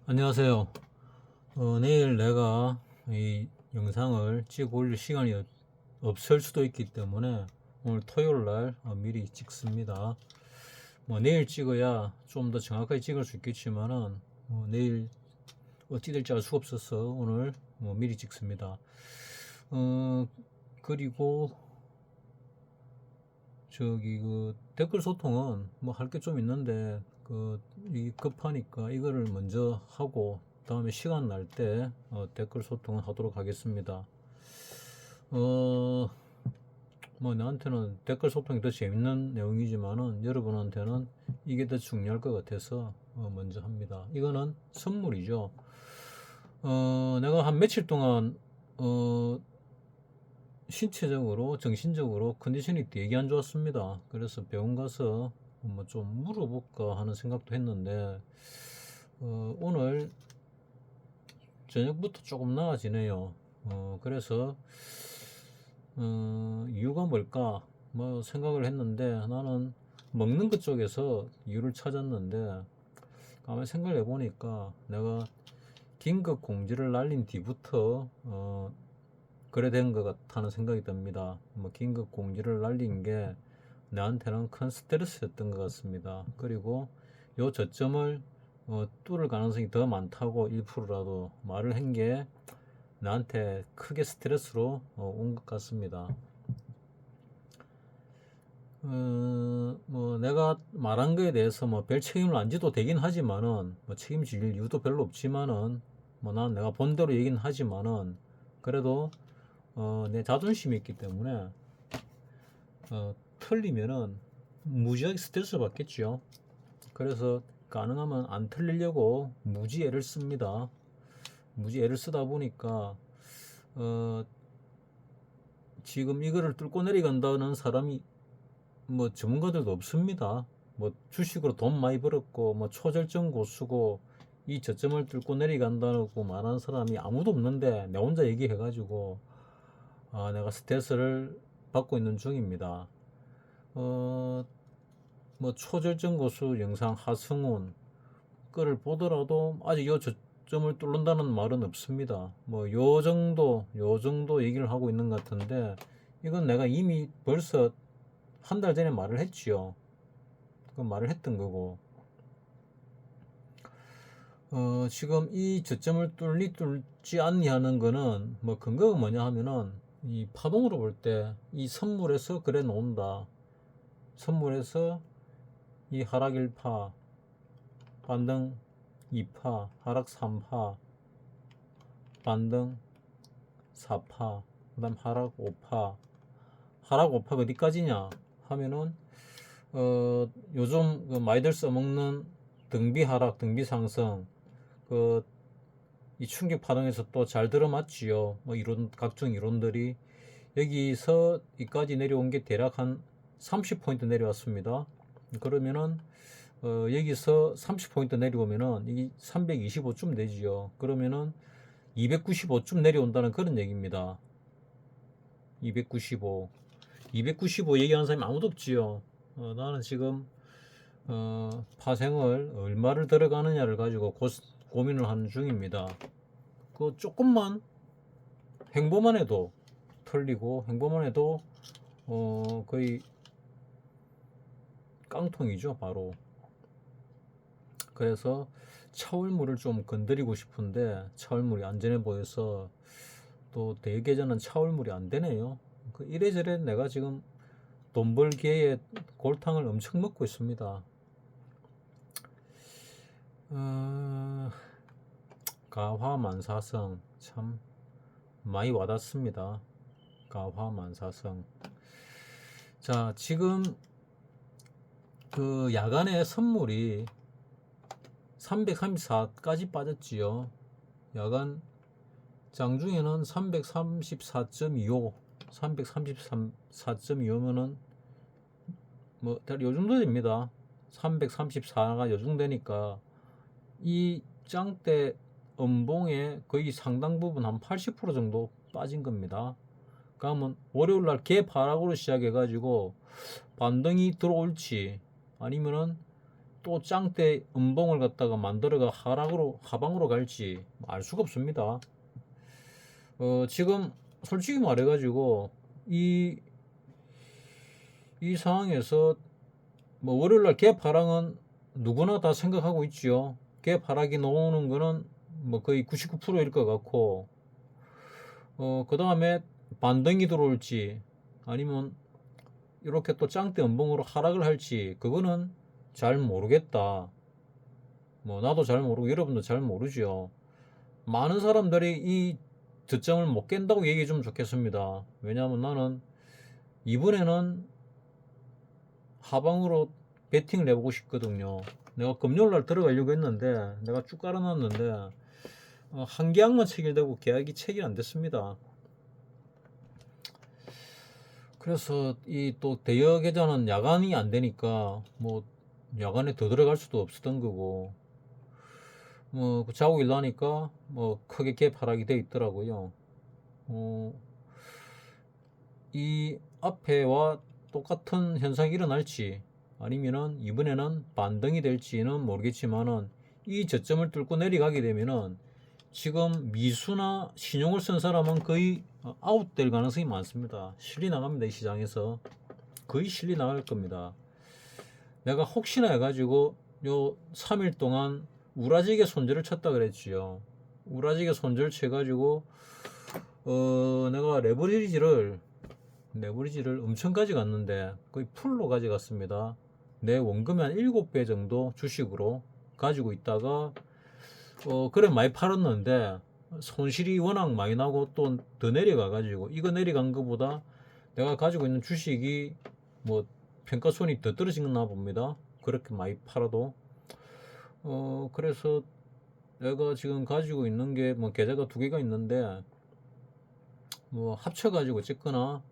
안녕하세요. 내일 내가 이 영상을 찍어 올릴 시간이 없을 수도 있기 때문에 오늘 토요일 날 미리 찍습니다. 뭐 내일 찍어야 좀 더 정확하게 찍을 수 있겠지만은 내일 어찌 될지 알 수가 없어서 오늘 미리 찍습니다. 그리고 저기 그 댓글 소통은 뭐 할 게 좀 있는데 이 급하니까 이거를 먼저 하고 다음에 시간 날 때 댓글 소통을 하도록 하겠습니다. 뭐 나한테는 댓글 소통이 더 재밌는 내용이지만은 여러분한테는 이게 더 중요할 것 같아서 먼저 합니다. 이거는 선물이죠. 내가 한 며칠 동안 신체적으로 정신적으로 컨디션이 되게 안 좋았습니다. 그래서 병원 가서 뭐 좀 물어볼까 하는 생각도 했는데 오늘 저녁부터 조금 나아지네요. 그래서 이유가 뭘까 뭐 생각을 했는데 나는 먹는 것 쪽에서 이유를 찾았는데 가만히 생각을 해보니까 내가 긴급 공지를 날린 뒤부터 그래 된 것 같다는 생각이 듭니다. 뭐 긴급 공지를 날린 게 나한테는 큰 스트레스였던 것 같습니다. 그리고 요 저점을 뚫을 가능성이 더 많다고 1%라도 말을 한 게 나한테 크게 스트레스로 온 것 같습니다. 뭐 내가 말한 거에 대해서 뭐 별 책임을 안 지도 되긴 하지만은 뭐 책임질 이유도 별로 없지만은 뭐 난 내가 본 대로 얘기는 하지만은 그래도 내 자존심이 있기 때문에 틀리면은 무지하게 스트레스 받겠죠. 그래서 가능하면 안 틀리려고 무지 애를 씁니다. 무지 애를 쓰다 보니까 지금 이거를 뚫고 내려간다는 사람이 뭐 전문가들도 없습니다. 뭐 주식으로 돈 많이 벌었고 뭐 초절정 고수고 이 저점을 뚫고 내려간다고 말하는 사람이 아무도 없는데 내 혼자 얘기해가지고 내가 스트레스를 받고 있는 중입니다. 뭐 초절정 고수 영상 하승훈 거를 보더라도 아직 요 저점을 뚫는다는 말은 없습니다. 뭐 요 정도 얘기를 하고 있는 것 같은데 이건 내가 이미 벌써 한 달 전에 말을 했지요. 그 말을 했던 거고 지금 이 저점을 뚫지 않니 하는 거는 뭐 근거가 뭐냐 하면은 이 파동으로 볼 때 이 선물에서 그래 놓는다. 선물에서 이 하락 1파, 반등 2파, 하락 3파, 반등 4파, 그 다음 하락 5파. 하락 5파가 어디까지냐 하면은 요즘 그 많이들 써먹는 등비 하락, 등비 상승 이 충격 파동에서 또 잘 들어맞지요. 뭐 이론, 각종 이론들이 여기서 이까지 내려온 게 대략 한 30포인트 내려왔습니다. 그러면은 여기서 30포인트 내려오면은 이 325쯤 되지요. 그러면은 295쯤 내려온다는 그런 얘기입니다. 295 얘기하는 사람이 아무도 없지요. 나는 지금 파생을 얼마를 들어가느냐를 가지고 고민을 하는 중입니다. 그 조금만 행보만 해도 털리고 행보만 해도 거의 깡통이죠 바로. 그래서 차올물을 좀 건드리고 싶은데 차올물이 안전해 보여서 또 대개저는 차올물이 안 되네요. 이래저래 내가 지금 돈 벌 기회에 골탕을 엄청 먹고 있습니다. 가화만사성 참 많이 와닿습니다. 가화만사성. 자, 지금 그 야간에 선물이 334까지 빠졌지요. 야간 장중에는 334.25, 334.25면은 뭐 요 정도 됩니다. 334가 요 정도 되니까 이 짱대 음봉의 거의 상당 부분 한 80% 정도 빠진 겁니다. 그러면 월요일날 개파락으로 시작해가지고 반등이 들어올지 아니면은 또 짱대 음봉을 갖다가 만들어가 하방으로 갈지 알 수가 없습니다. 지금 솔직히 말해가지고 이 상황에서 뭐 월요일날 갭하락은 누구나 다 생각하고 있지요. 갭하락이 나오는 거는 뭐 거의 99%일 것 같고, 그 다음에 반등이 들어올지 아니면 이렇게 또 짱대 음봉으로 하락을 할지 그거는 잘 모르겠다. 뭐 나도 잘 모르고 여러분도 잘 모르죠. 많은 사람들이 이 저점을 못 깬다고 얘기해 주면 좋겠습니다. 왜냐하면 나는 이번에는 하방으로 베팅을 해보고 싶거든요. 내가 금요일날 들어가려고 했는데 내가 쭉 깔아놨는데 한 계약만 체결되고 계약이 체결 안 됐습니다. 그래서 이 또 대여 계좌는 야간이 안 되니까 뭐 야간에 더 들어갈 수도 없었던 거고, 뭐 자고 일어나니까 뭐 크게 갭 하락이 돼 있더라고요. 이 앞에와 똑같은 현상이 일어날지 아니면은 이번에는 반등이 될지는 모르겠지만은 이 저점을 뚫고 내려가게 되면은 지금 미수나 신용을 쓴 사람은 거의 아웃될 가능성이 많습니다. 실리 나갑니다. 이 시장에서 거의 실리 나갈 겁니다. 내가 혹시나 해가지고 요 3일 동안 우라지게 손절을 쳤다 그랬지요. 우라지게 손절 쳐가지고 내가 레버리지를 엄청 가져갔는데 거의 풀로 가져갔습니다. 내 원금이 한 7배 정도 주식으로 가지고 있다가 그래 많이 팔았는데 손실이 워낙 많이 나고 또 더 내려가 가지고 이거 내려간 것보다 내가 가지고 있는 주식이 뭐 평가손이 더 떨어지나 봅니다. 그렇게 많이 팔아도. 그래서 내가 지금 가지고 있는 게 뭐 계좌가 2개가 있는데 뭐 합쳐 가지고 찍거나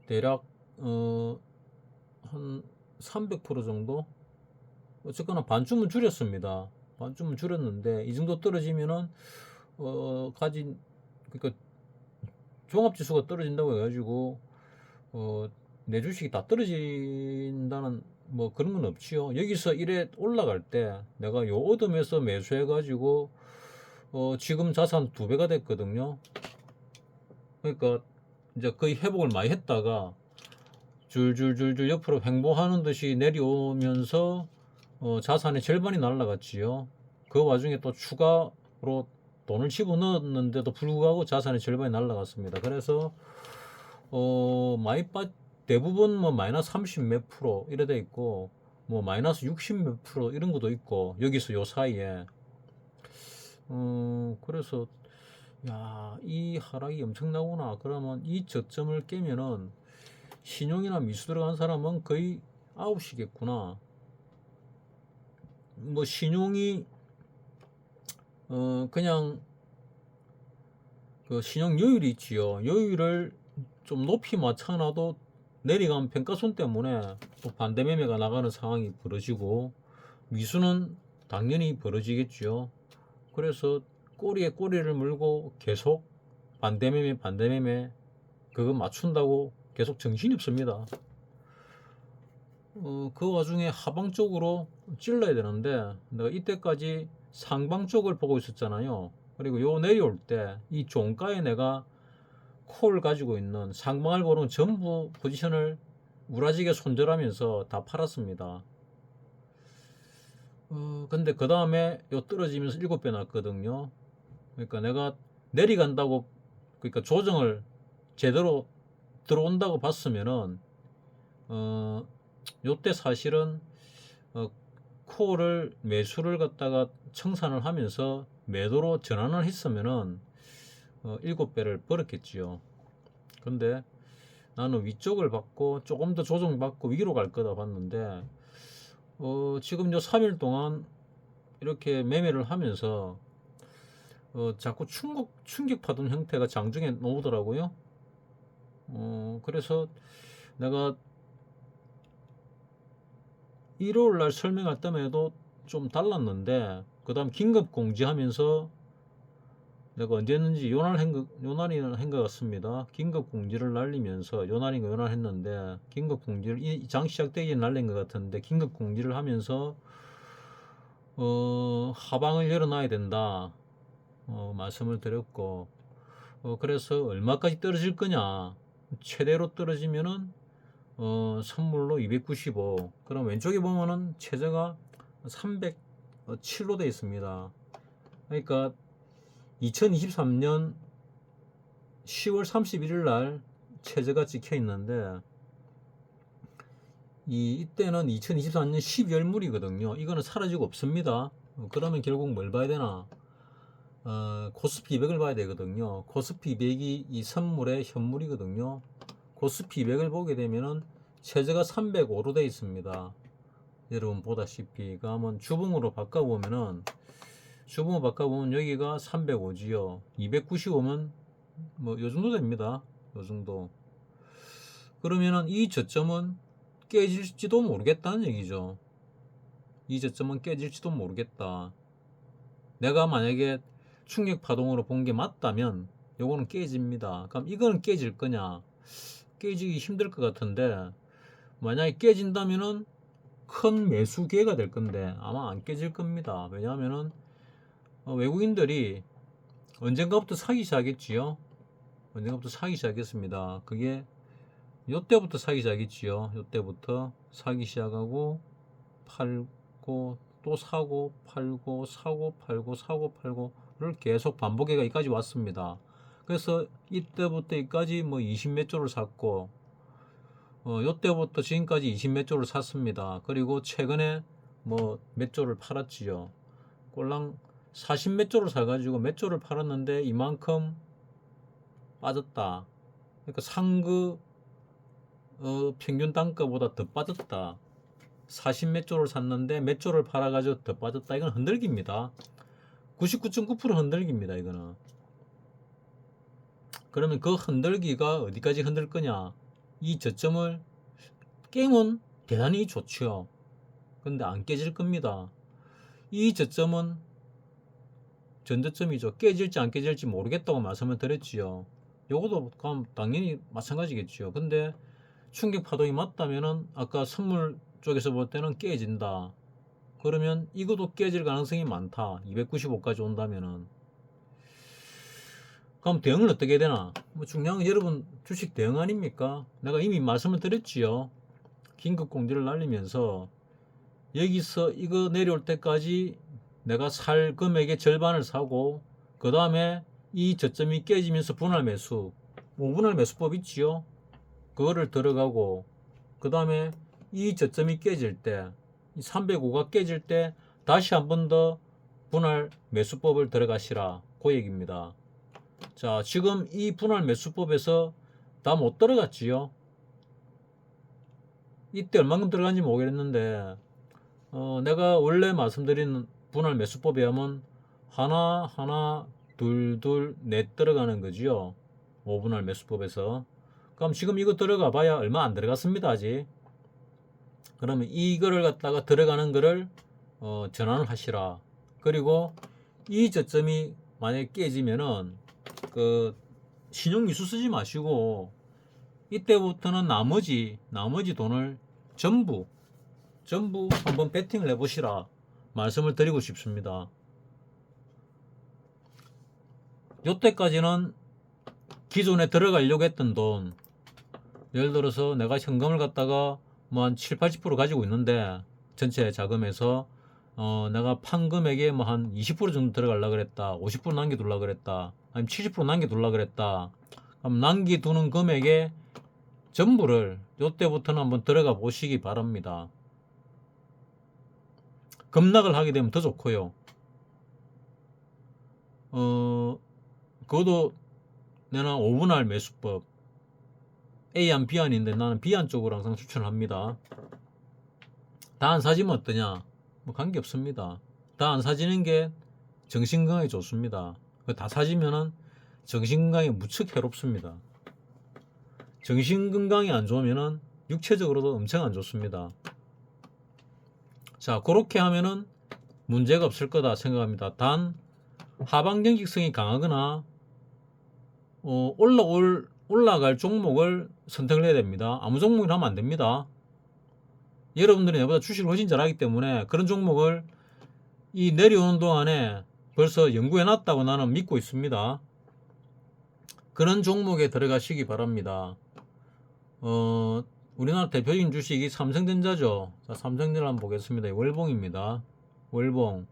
대략 한 300% 정도 어쨌거나 반쯤은 줄였습니다. 반쯤은 줄였는데 이 정도 떨어지면은 가진 그러니까 종합지수가 떨어진다고 해가지고 내 주식이 다 떨어진다는 뭐 그런 건 없지요. 여기서 이래 올라갈 때 내가 요 어둠에서 매수해가지고 지금 자산 2배가 됐거든요. 그러니까 이제 거의 회복을 많이 했다가 줄줄줄줄 옆으로 횡보하는 듯이 내려오면서 자산의 절반이 날라갔지요. 그 와중에 또 추가로 돈을 집어넣었는데도 불구하고 자산의 절반이 날라갔습니다. 그래서 많이 대부분 뭐 마이너스 30 몇 프로 이래 돼 있고 뭐 마이너스 60 몇 프로 이런 것도 있고 여기서 요 사이에 그래서 야, 이 하락이 엄청나구나. 그러면 이 저점을 깨면은 신용이나 미수 들어간 사람은 거의 아웃이겠구나. 뭐 신용이 그냥 그 신용 여율이 있지요. 여율을 좀 높이 맞춰놔도 내려간 평가손 때문에 또 반대 매매가 나가는 상황이 벌어지고 미수는 당연히 벌어지겠죠. 그래서 꼬리에 꼬리를 물고 계속 반대 매매 그거 맞춘다고 계속 정신이 없습니다. 그 와중에 하방 쪽으로 찔러야 되는데 내가 이때까지 상방 쪽을 보고 있었잖아요. 그리고 요 내려올 때 이 종가에 내가 콜 가지고 있는 상방을 보는 전부 포지션을 우라지게 손절하면서 다 팔았습니다. 근데 그 다음에 요 떨어지면서 7배 났거든요. 그러니까 내가 내려간다고 그러니까 조정을 제대로 들어온다고 봤으면은 요때 사실은 콜을 매수를 갖다가 청산을 하면서 매도로 전환을 했으면은 7배를 벌었겠지요. 근데 나는 위쪽을 받고 조금 더 조정받고 위로 갈 거다 봤는데 지금 요 3일 동안 이렇게 매매를 하면서 자꾸 충격파동 형태가 장중에 나오더라고요. 그래서 내가 1월 날 설명할 때에도 좀 달랐는데 그 다음 긴급 공지하면서 내가 언제 했는지 요날이나 한 것 같습니다. 긴급 공지를 날리면서 요날인가 요날 했는데 긴급 공지를 이 장 시작되기 전에 날린 것 같은데 긴급 공지를 하면서 하방을 열어놔야 된다. 말씀을 드렸고, 그래서 얼마까지 떨어질 거냐. 최대로 떨어지면은, 선물로 295. 그럼 왼쪽에 보면은 최저가 307로 되어 있습니다. 그러니까 2023년 10월 31일 날 최저가 찍혀 있는데, 이때는 2024년 12월 물이거든요. 이거는 사라지고 없습니다. 그러면 결국 뭘 봐야 되나? 코스피 200을 봐야 되거든요. 코스피 200이 이 선물의 현물이거든요. 코스피 200을 보게 되면은 최저가 305로 되어 있습니다. 여러분 보다시피 그러면 주봉으로 바꿔보면은 여기가 305지요. 295면 뭐 요 정도 됩니다. 요 정도. 그러면은 이 저점은 깨질지도 모르겠다는 얘기죠. 이 저점은 깨질지도 모르겠다. 내가 만약에 충격 파동으로 본 게 맞다면 요거는 깨집니다. 그럼 이거는 깨질 거냐? 깨지기 힘들 것 같은데, 만약에 깨진다면은 큰 매수 기회가 될 건데 아마 안 깨질 겁니다. 왜냐하면은 외국인들이 언젠가부터 사기 시작했지요. 언젠가부터 사기 시작했습니다. 그게 요때부터 사기 시작했지요. 요때부터 사기 시작하고 팔고 또 사고 팔고 사고 팔고 사고 팔고를 계속 반복해가 여기까지 왔습니다. 그래서 이때부터 여기까지 뭐 20 몇 조를 샀고, 요때부터 지금까지 20 몇 조를 샀습니다. 그리고 최근에 뭐 몇 조를 팔았지요. 꼴랑 40 몇 조를 사가지고 몇 조를 팔았는데 이만큼 빠졌다. 그러니까 상그 평균 단가보다 더 빠졌다. 40 몇 조를 샀는데 몇 조를 팔아가지고 더 빠졌다. 이건 흔들기입니다. 99.9% 흔들기입니다. 이거는. 그러면 그 흔들기가 어디까지 흔들 거냐? 이 저점을 깨면 대단히 좋죠. 근데 안 깨질 겁니다. 이 저점은 전저점이죠. 깨질지 안 깨질지 모르겠다고 말씀을 드렸지요. 요것도 그럼 당연히 마찬가지겠죠. 근데 충격 파동이 맞다면은 아까 선물 쪽에서 볼 때는 깨진다. 그러면 이것도 깨질 가능성이 많다. 295까지 온다면은. 그럼 대응을 어떻게 해야 되나? 뭐 중요한 건 여러분 주식 대응 아닙니까? 내가 이미 말씀을 드렸지요. 긴급 공지를 날리면서 여기서 이거 내려올 때까지 내가 살 금액의 절반을 사고, 그 다음에 이 저점이 깨지면서 분할 매수, 5분할 매수법 있지요. 그거를 들어가고, 그 다음에 이 저점이 깨질 때, 305가 깨질 때 다시 한 번 더 분할 매수법을 들어가시라. 그 얘기입니다. 자, 지금 이 분할 매수법에서 다 못 들어갔지요. 이때 얼마큼 들어간지 모르겠는데, 내가 원래 말씀드린 분할 매수법에 하면 하나 둘 넷 들어가는 거지요. 5분할 매수법에서. 그럼 지금 이거 들어가 봐야 얼마 안 들어갔습니다. 아직. 그러면 이거를 갖다가 들어가는 거를 전환을 하시라. 그리고 이 저점이 만약에 깨지면은 그 신용미수 쓰지 마시고 이때부터는 나머지 돈을 전부 한번 베팅을 해보시라 말씀을 드리고 싶습니다. 요때까지는 기존에 들어가려고 했던 돈, 예를 들어서 내가 현금을 갖다가 뭐 한 7, 80% 가지고 있는데 전체 자금에서 내가 판 금액에 뭐 한 20% 정도 들어가려고 그랬다. 50% 남겨두려고 그랬다. 아니면 70% 남겨두려고 그랬다. 그럼 남겨두는 금액의 전부를 요때부터는 한번 들어가 보시기 바랍니다. 급락을 하게 되면 더 좋고요. 그것도 내가 5분할 매수법 A안 B안인데 나는 B안 쪽으로 항상 추천을 합니다. 다 안 사지면 어떠냐? 뭐 관계없습니다. 다 안 사지는 게 정신건강에 좋습니다. 다 사지면은 정신건강에 무척 해롭습니다. 정신건강이 안 좋으면은 육체적으로도 엄청 안 좋습니다. 자, 그렇게 하면은 문제가 없을 거다 생각합니다. 단 하방 경직성이 강하거나 올라갈 종목을 선택을 해야 됩니다. 아무 종목이나 하면 안 됩니다. 여러분들이 내보다 주식을 훨씬 잘하기 때문에 그런 종목을 이 내려오는 동안에 벌써 연구해 놨다고 나는 믿고 있습니다. 그런 종목에 들어가시기 바랍니다. 우리나라 대표적인 주식이 삼성전자죠. 자, 삼성전자 한번 보겠습니다. 월봉입니다. 월봉.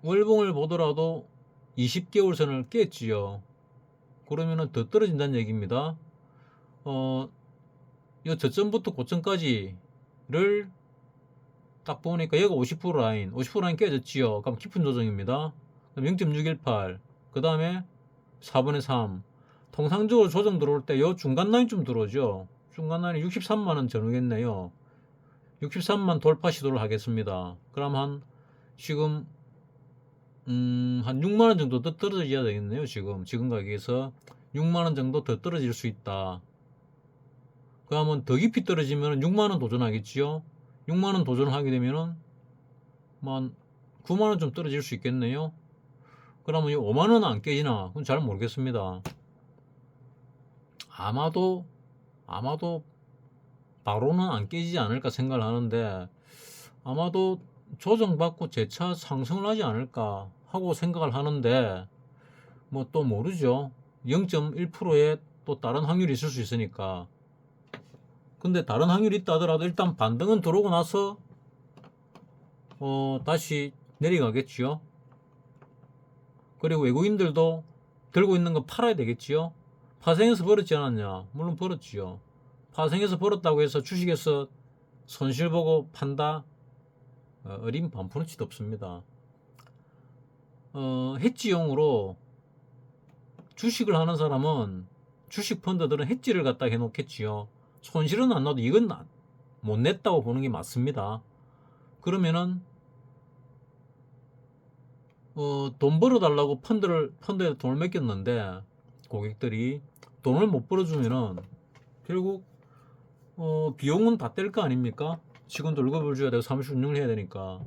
월봉을 보더라도 20개월 선을 깼지요. 그러면은 더 떨어진다는 얘기입니다. 이 저점부터 고점까지를 딱 보니까 여기가 50% 라인, 50% 라인 깨졌지요. 그럼 깊은 조정입니다. 0.618. 그 다음에 4분의 3. 통상적으로 조정 들어올 때 요 중간 라인쯤 들어오죠. 중간 라인이 63만원 전후겠네요. 63만 돌파 시도를 하겠습니다. 그럼 지금 한 6만원 정도 더 떨어져야 되겠네요. 지금 가격에서 6만원 정도 더 떨어질 수 있다. 그러면 더 깊이 떨어지면 6만원 도전하겠지요. 6만원 도전하게 되면은 한 9만원 좀 떨어질 수 있겠네요. 그러면 5만원 안 깨지나? 그건 잘 모르겠습니다. 아마도 바로는 안 깨지지 않을까 생각을 하는데, 아마도 조정받고 재차 상승을 하지 않을까 하고 생각을 하는데, 뭐 또 모르죠. 0.1%에 또 다른 확률이 있을 수 있으니까. 근데 다른 확률이 있다 하더라도 일단 반등은 들어오고 나서 다시 내려가겠지요. 그리고 외국인들도 들고 있는 거 팔아야 되겠지요. 파생해서 벌었지 않았냐? 물론 벌었지요. 파생해서 벌었다고 해서 주식에서 손실 보고 판다? 어린 반푼어치도 없습니다. 해지용으로 주식을 하는 사람은, 주식 펀드들은 해지를 갖다 해놓겠지요. 손실은 안 나도 이건 못 냈다고 보는 게 맞습니다. 그러면은 돈 벌어달라고 펀드에 돈을 맡겼는데 고객들이 돈을 못 벌어주면은 결국 비용은 다 뗄 거 아닙니까? 직원들 월급을 줘야 되고 사무실 운영을 해야 되니까.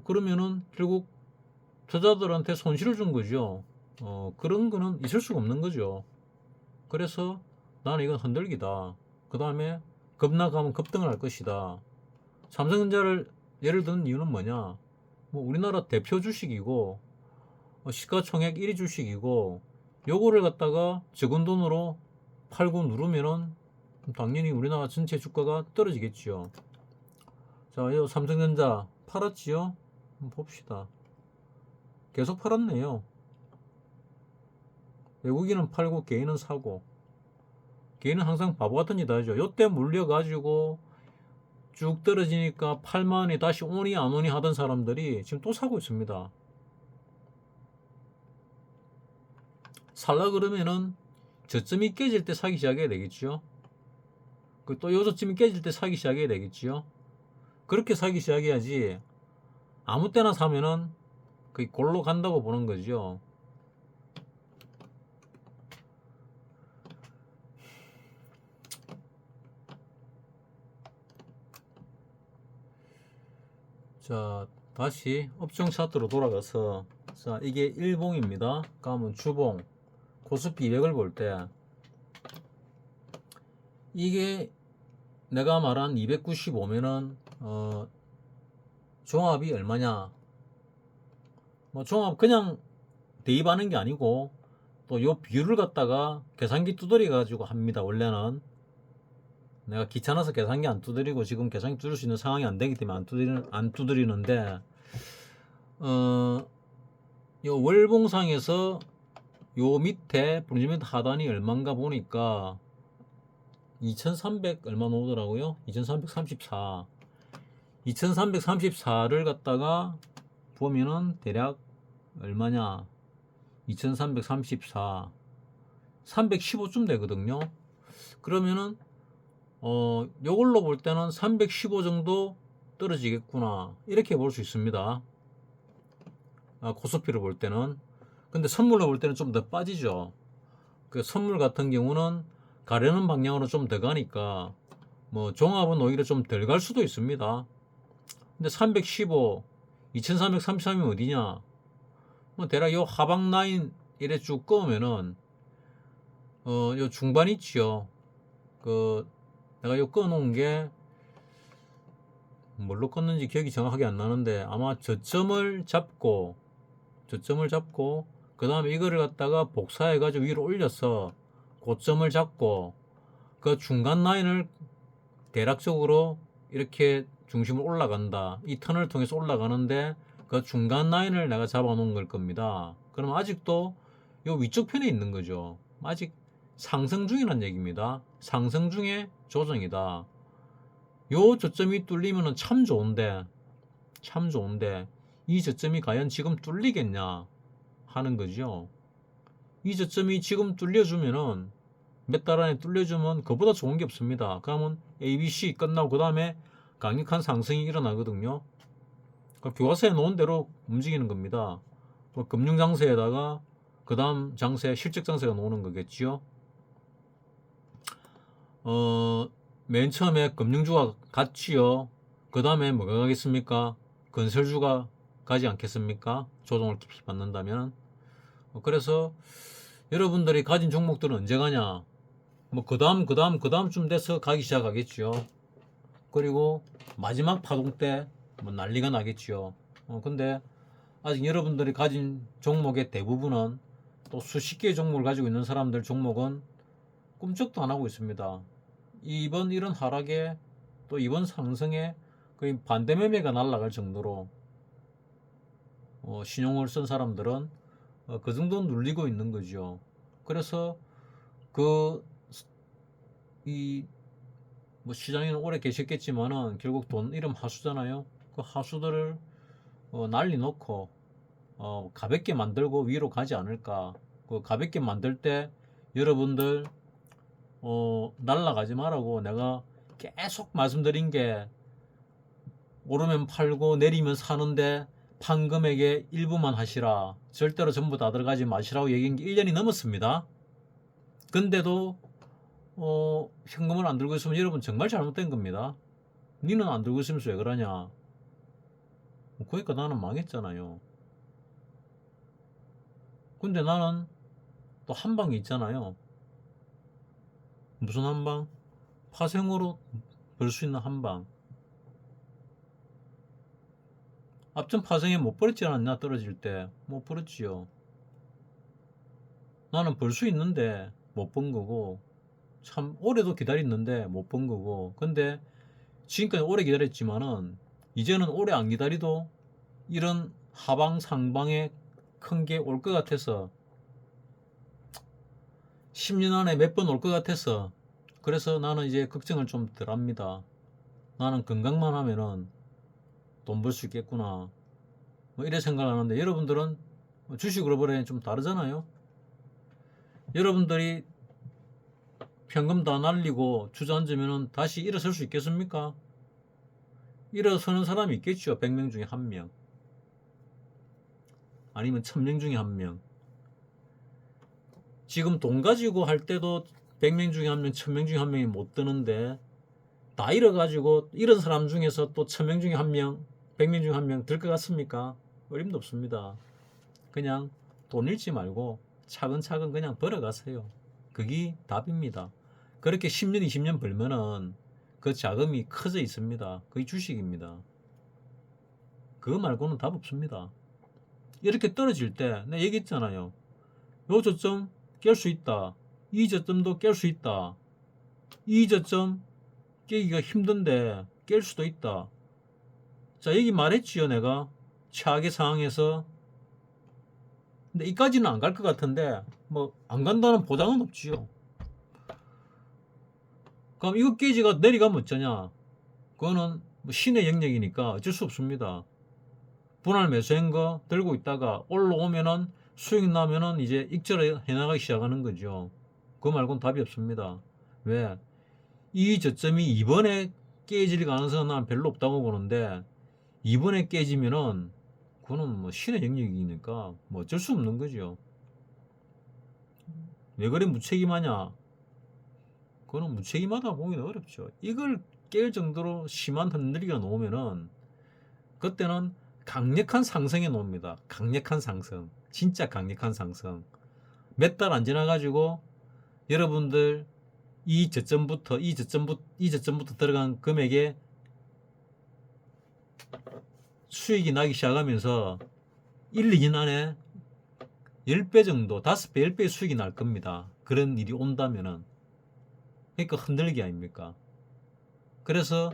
그러면은 결국 투자자들한테 손실을 준 거죠. 그런 거는 있을 수가 없는 거죠. 그래서 나는 이건 흔들기다. 그 다음에 급락하면 급등을 할 것이다. 삼성전자를 예를 든 이유는 뭐냐? 뭐 우리나라 대표 주식이고 시가총액 1위 주식이고, 요거를 갖다가 적은 돈으로 팔고 누르면은 당연히 우리나라 전체 주가가 떨어지겠지요. 자, 이 삼성전자 팔았지요? 한번 봅시다. 계속 팔았네요. 외국인은 팔고 개인은 사고. 개인은 항상 바보 같은 짓 하죠. 요때 물려가지고 쭉 떨어지니까 8만원이 다시 오니 안 오니 하던 사람들이 지금 또 사고 있습니다. 살라 그러면은 저점이 깨질 때 사기 시작해야 되겠죠. 또 요 저점이 깨질 때 사기 시작해야 되겠죠. 그렇게 사기 시작해야지 아무 때나 사면은 거의 골로 간다고 보는 거죠. 자, 다시 업종 차트로 돌아가서, 자, 이게 일봉입니다. 그러면 주봉 코스피 200을 볼 때 이게 내가 말한 295면은 종합이 얼마냐? 뭐 종합 그냥 대입하는 게 아니고 또 요 비율을 갖다가 계산기 두드려 가지고 합니다. 원래는 내가 귀찮아서 계산기 안 두드리고 지금 계산기 두드릴 수 있는 상황이 안 되기 때문에 안 두드리는데, 요 월봉상에서 요 밑에 브리지멘트 하단이 얼마인가 보니까 2300 얼마 나오더라고요. 2334. 2334를 갖다가 보면은 대략 얼마냐? 2334 315쯤 되거든요. 그러면은 요걸로 볼 때는 315 정도 떨어지겠구나, 이렇게 볼 수 있습니다. 코스피를 볼 때는. 근데 선물로 볼 때는 좀 더 빠지죠. 그 선물 같은 경우는 가려는 방향으로 좀 더 가니까 뭐 종합은 오히려 좀 덜 갈 수도 있습니다. 근데 315 2333이면 어디냐? 뭐 대략 요 하방 라인 이래 쭉 꺼면은 요 중반 있지요. 내가 요 꺼놓은 게 뭘로 껐는지 기억이 정확하게 안 나는데 아마 저점을 잡고 그 다음에 이거를 갖다가 복사해 가지고 위로 올려서 고점을 잡고 그 중간 라인을 대략적으로 이렇게 중심으로 올라간다. 이 턴을 통해서 올라가는데 그 중간 라인을 내가 잡아 놓은 걸 겁니다. 그럼 아직도 요 위쪽 편에 있는 거죠. 아직 상승 중이란 얘기입니다. 상승 중에 조정이다. 요 저점이 뚫리면은 참 좋은데 이 저점이 과연 지금 뚫리겠냐 하는 거죠. 이 저점이 지금 뚫려주면은 몇 달 안에 뚫려주면 그보다 좋은 게 없습니다. 그러면 ABC 끝나고 그 다음에 강력한 상승이 일어나거든요. 그러니까 교과서에 놓은 대로 움직이는 겁니다. 뭐 금융 장세에다가 그 다음 장세 실적 장세가 나오는 거겠지요. 맨 처음에 금융주가 갔지요. 그 다음에 뭐가 가겠습니까? 건설주가 가지 않겠습니까? 조정을 깊이 받는다면. 그래서 여러분들이 가진 종목들은 언제 가냐? 뭐 그 다음쯤 돼서 가기 시작하겠지요. 그리고 마지막 파동 때 뭐 난리가 나겠지요. 근데 아직 여러분들이 가진 종목의 대부분은 또 수십 개의 종목을 가지고 있는 사람들 종목은 꿈쩍도 안 하고 있습니다. 이번 이런 하락에 또 이번 상승에 거의 반대 매매가 날아갈 정도로 신용을 쓴 사람들은 그 정도 눌리고 있는 거죠. 그래서 뭐 시장에는 오래 계셨겠지만은 결국 돈 이름 하수잖아요. 그 하수들을 난리 놓고 가볍게 만들고 위로 가지 않을까. 그 가볍게 만들 때 여러분들 날라가지 말라고 내가 계속 말씀드린 게 오르면 팔고 내리면 사는데 판 금액의 일부만 하시라. 절대로 전부 다 들어가지 마시라고 얘기한 게 1년이 넘었습니다. 근데도 현금을 안 들고 있으면 여러분 정말 잘못된 겁니다. 니는 안 들고 있으면서 왜 그러냐. 그러니까 나는 망했잖아요. 근데 나는 또 한방이 있잖아요. 무슨 한방? 파생으로 벌 수 있는 한방. 앞전 파생에 못 벌었지 않았냐, 떨어질 때. 못 벌었지요. 나는 벌 수 있는데 못 번 거고, 참 오래도 기다렸는데 못 번 거고. 근데 지금까지 오래 기다렸지만은 이제는 오래 안 기다리도 이런 하방 상방에 큰 게 올 것 같아서 10년 안에 몇 번 올 것 같아서 그래서 나는 이제 걱정을 좀 덜 합니다. 나는 건강만 하면은 돈 벌 수 있겠구나. 뭐 이래 생각하는데 여러분들은 주식으로 벌어야 좀 다르잖아요. 여러분들이 현금 다 날리고 주저앉으면은 다시 일어설 수 있겠습니까? 일어서는 사람이 있겠죠. 100명 중에 1명. 아니면 1000명 중에 1명. 지금 돈 가지고 할 때도 100명 중에 1명, 1000명 중에 1명이 못 드는데 다 잃어가지고 이런 사람 중에서 또 1000명 중에 1명, 100명 중에 1명 들 것 같습니까? 어림도 없습니다. 그냥 돈 잃지 말고 차근차근 그냥 벌어가세요. 그게 답입니다. 그렇게 10년, 20년 벌면은 그 자금이 커져 있습니다. 그게 주식입니다. 그거 말고는 답 없습니다. 이렇게 떨어질 때 내가 얘기했잖아요. 요 저점 깰 수 있다. 이 저점도 깰 수 있다. 이 저점 깨기가 힘든데 깰 수도 있다. 자, 여기 말했지요, 내가. 최악의 상황에서. 근데 이까지는 안 갈 것 같은데, 뭐, 안 간다는 보장은 없지요. 그럼 이거 깨지가 내려가면 어쩌냐? 그거는 뭐 신의 영역이니까 어쩔 수 없습니다. 분할 매수한 거 들고 있다가 올라오면은 수익 나면은 이제 익절해 나가기 시작하는 거죠. 그거 말고는 답이 없습니다. 왜? 이 저점이 이번에 깨질 가능성은 난 별로 없다고 보는데 이번에 깨지면은 그거는 뭐 신의 영역이니까 뭐 어쩔 수 없는 거죠. 왜 그래 무책임하냐? 그거는 무책임하다 보기는 어렵죠. 이걸 깰 정도로 심한 흔들기가 나오면은 그때는 강력한 상승에 나옵니다. 강력한 상승. 진짜 강력한 상승. 몇 달 안 지나가지고 여러분들 이 저점부터 들어간 금액의 수익이 나기 시작하면서 1, 2년 안에 10배 정도, 5배, 10배의 수익이 날 겁니다. 그런 일이 온다면은. 그러니까 흔들기 아닙니까? 그래서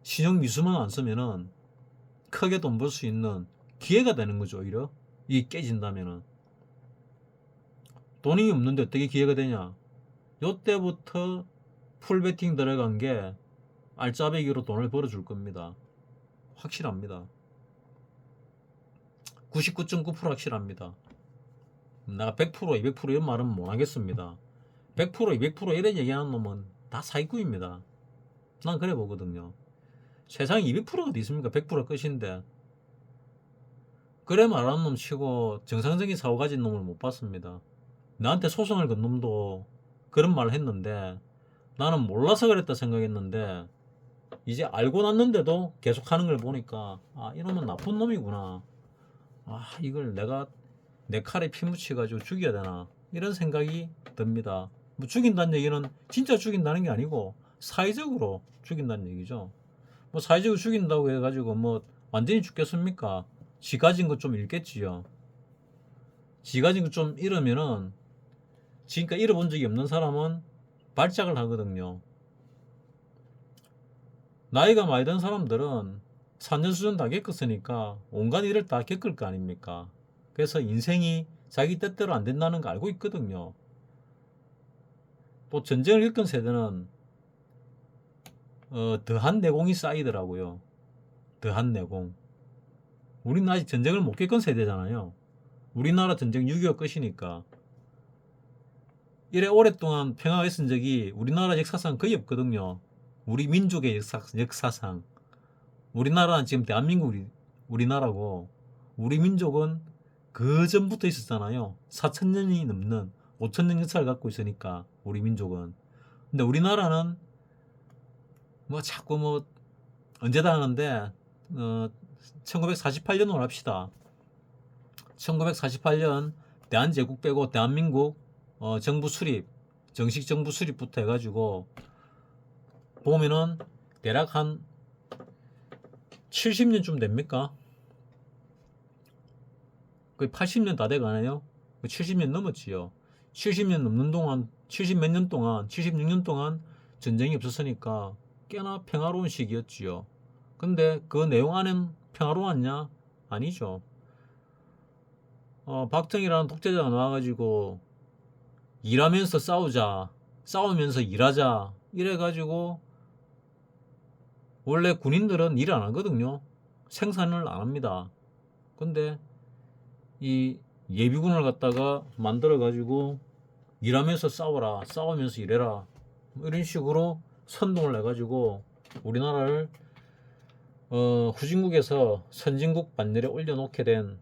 신용 미수만 안 쓰면은 크게 돈 벌 수 있는 기회가 되는 거죠, 오히려. 이게 깨진다면은. 돈이 없는데 어떻게 기회가 되냐? 요때부터 풀베팅 들어간 게 알짜배기로 돈을 벌어줄 겁니다. 확실합니다. 99.9% 확실합니다. 내가 100%, 200% 이런 말은 못 하겠습니다. 100%, 200% 이런 얘기하는 놈은 다 사기꾼입니다. 난 그래 보거든요. 세상에 200%가 어디 있습니까? 100% 끝인데. 그래 말하는 놈 치고 정상적인 사고 가진 놈을 못 봤습니다. 나한테 소송을 건 놈도 그런 말을 했는데 나는 몰라서 그랬다 생각했는데 이제 알고 났는데도 계속 하는 걸 보니까 아, 이놈은 나쁜 놈이구나. 아, 이걸 내가 내 칼에 피 묻혀가지고 죽여야 되나 이런 생각이 듭니다. 뭐 죽인다는 얘기는 진짜 죽인다는 게 아니고 사회적으로 죽인다는 얘기죠. 뭐 사회적으로 죽인다고 해가지고 뭐 완전히 죽겠습니까? 지 가진 것 좀 잃겠지요. 지 가진 것 좀 잃으면은 지금까지 잃어본 적이 없는 사람은 발작을 하거든요. 나이가 많이 든 사람들은 4년 수준 다 겪었으니까 온갖 일을 다 겪을 거 아닙니까? 그래서 인생이 자기 뜻대로 안 된다는 거 알고 있거든요. 또 전쟁을 겪은 세대는 더한 내공이 쌓이더라고요. 더한 내공. 우리는 아직 전쟁을 못 겪은 세대잖아요. 우리나라 전쟁 6.25 끝이니까. 이래 오랫동안 평화가 있은 적이 우리나라 역사상 거의 없거든요. 우리 민족의 역사상. 우리나라는 지금 대한민국이 우리나라고 우리 민족은 그 전부터 있었잖아요. 4,000년이 넘는 5,000년 역사를 갖고 있으니까 우리 민족은. 근데 우리나라는 뭐 자꾸 뭐 언제다 하는데 1948년으로 합시다. 1948년 대한제국 빼고 대한민국 정부 수립, 정식 정부 수립부터 해가지고 보면은 대략 한 70년쯤 됩니까? 거의 80년 다 돼가네요. 70년 넘었지요. 70년 넘는 동안, 70 몇 년 동안, 76년 동안 전쟁이 없었으니까 꽤나 평화로운 시기였지요. 근데 그 내용 안엔 평화로웠냐? 아니죠. 박정희라는 독재자가 나와가지고 일하면서 싸우자, 싸우면서 일하자 이래가지고 원래 군인들은 일 안 하거든요. 생산을 안 합니다. 근데 이 예비군을 갖다가 만들어가지고 일하면서 싸워라, 싸우면서 일해라 이런 식으로 선동을 해가지고 우리나라를 후진국에서 선진국 반열에 올려놓게 된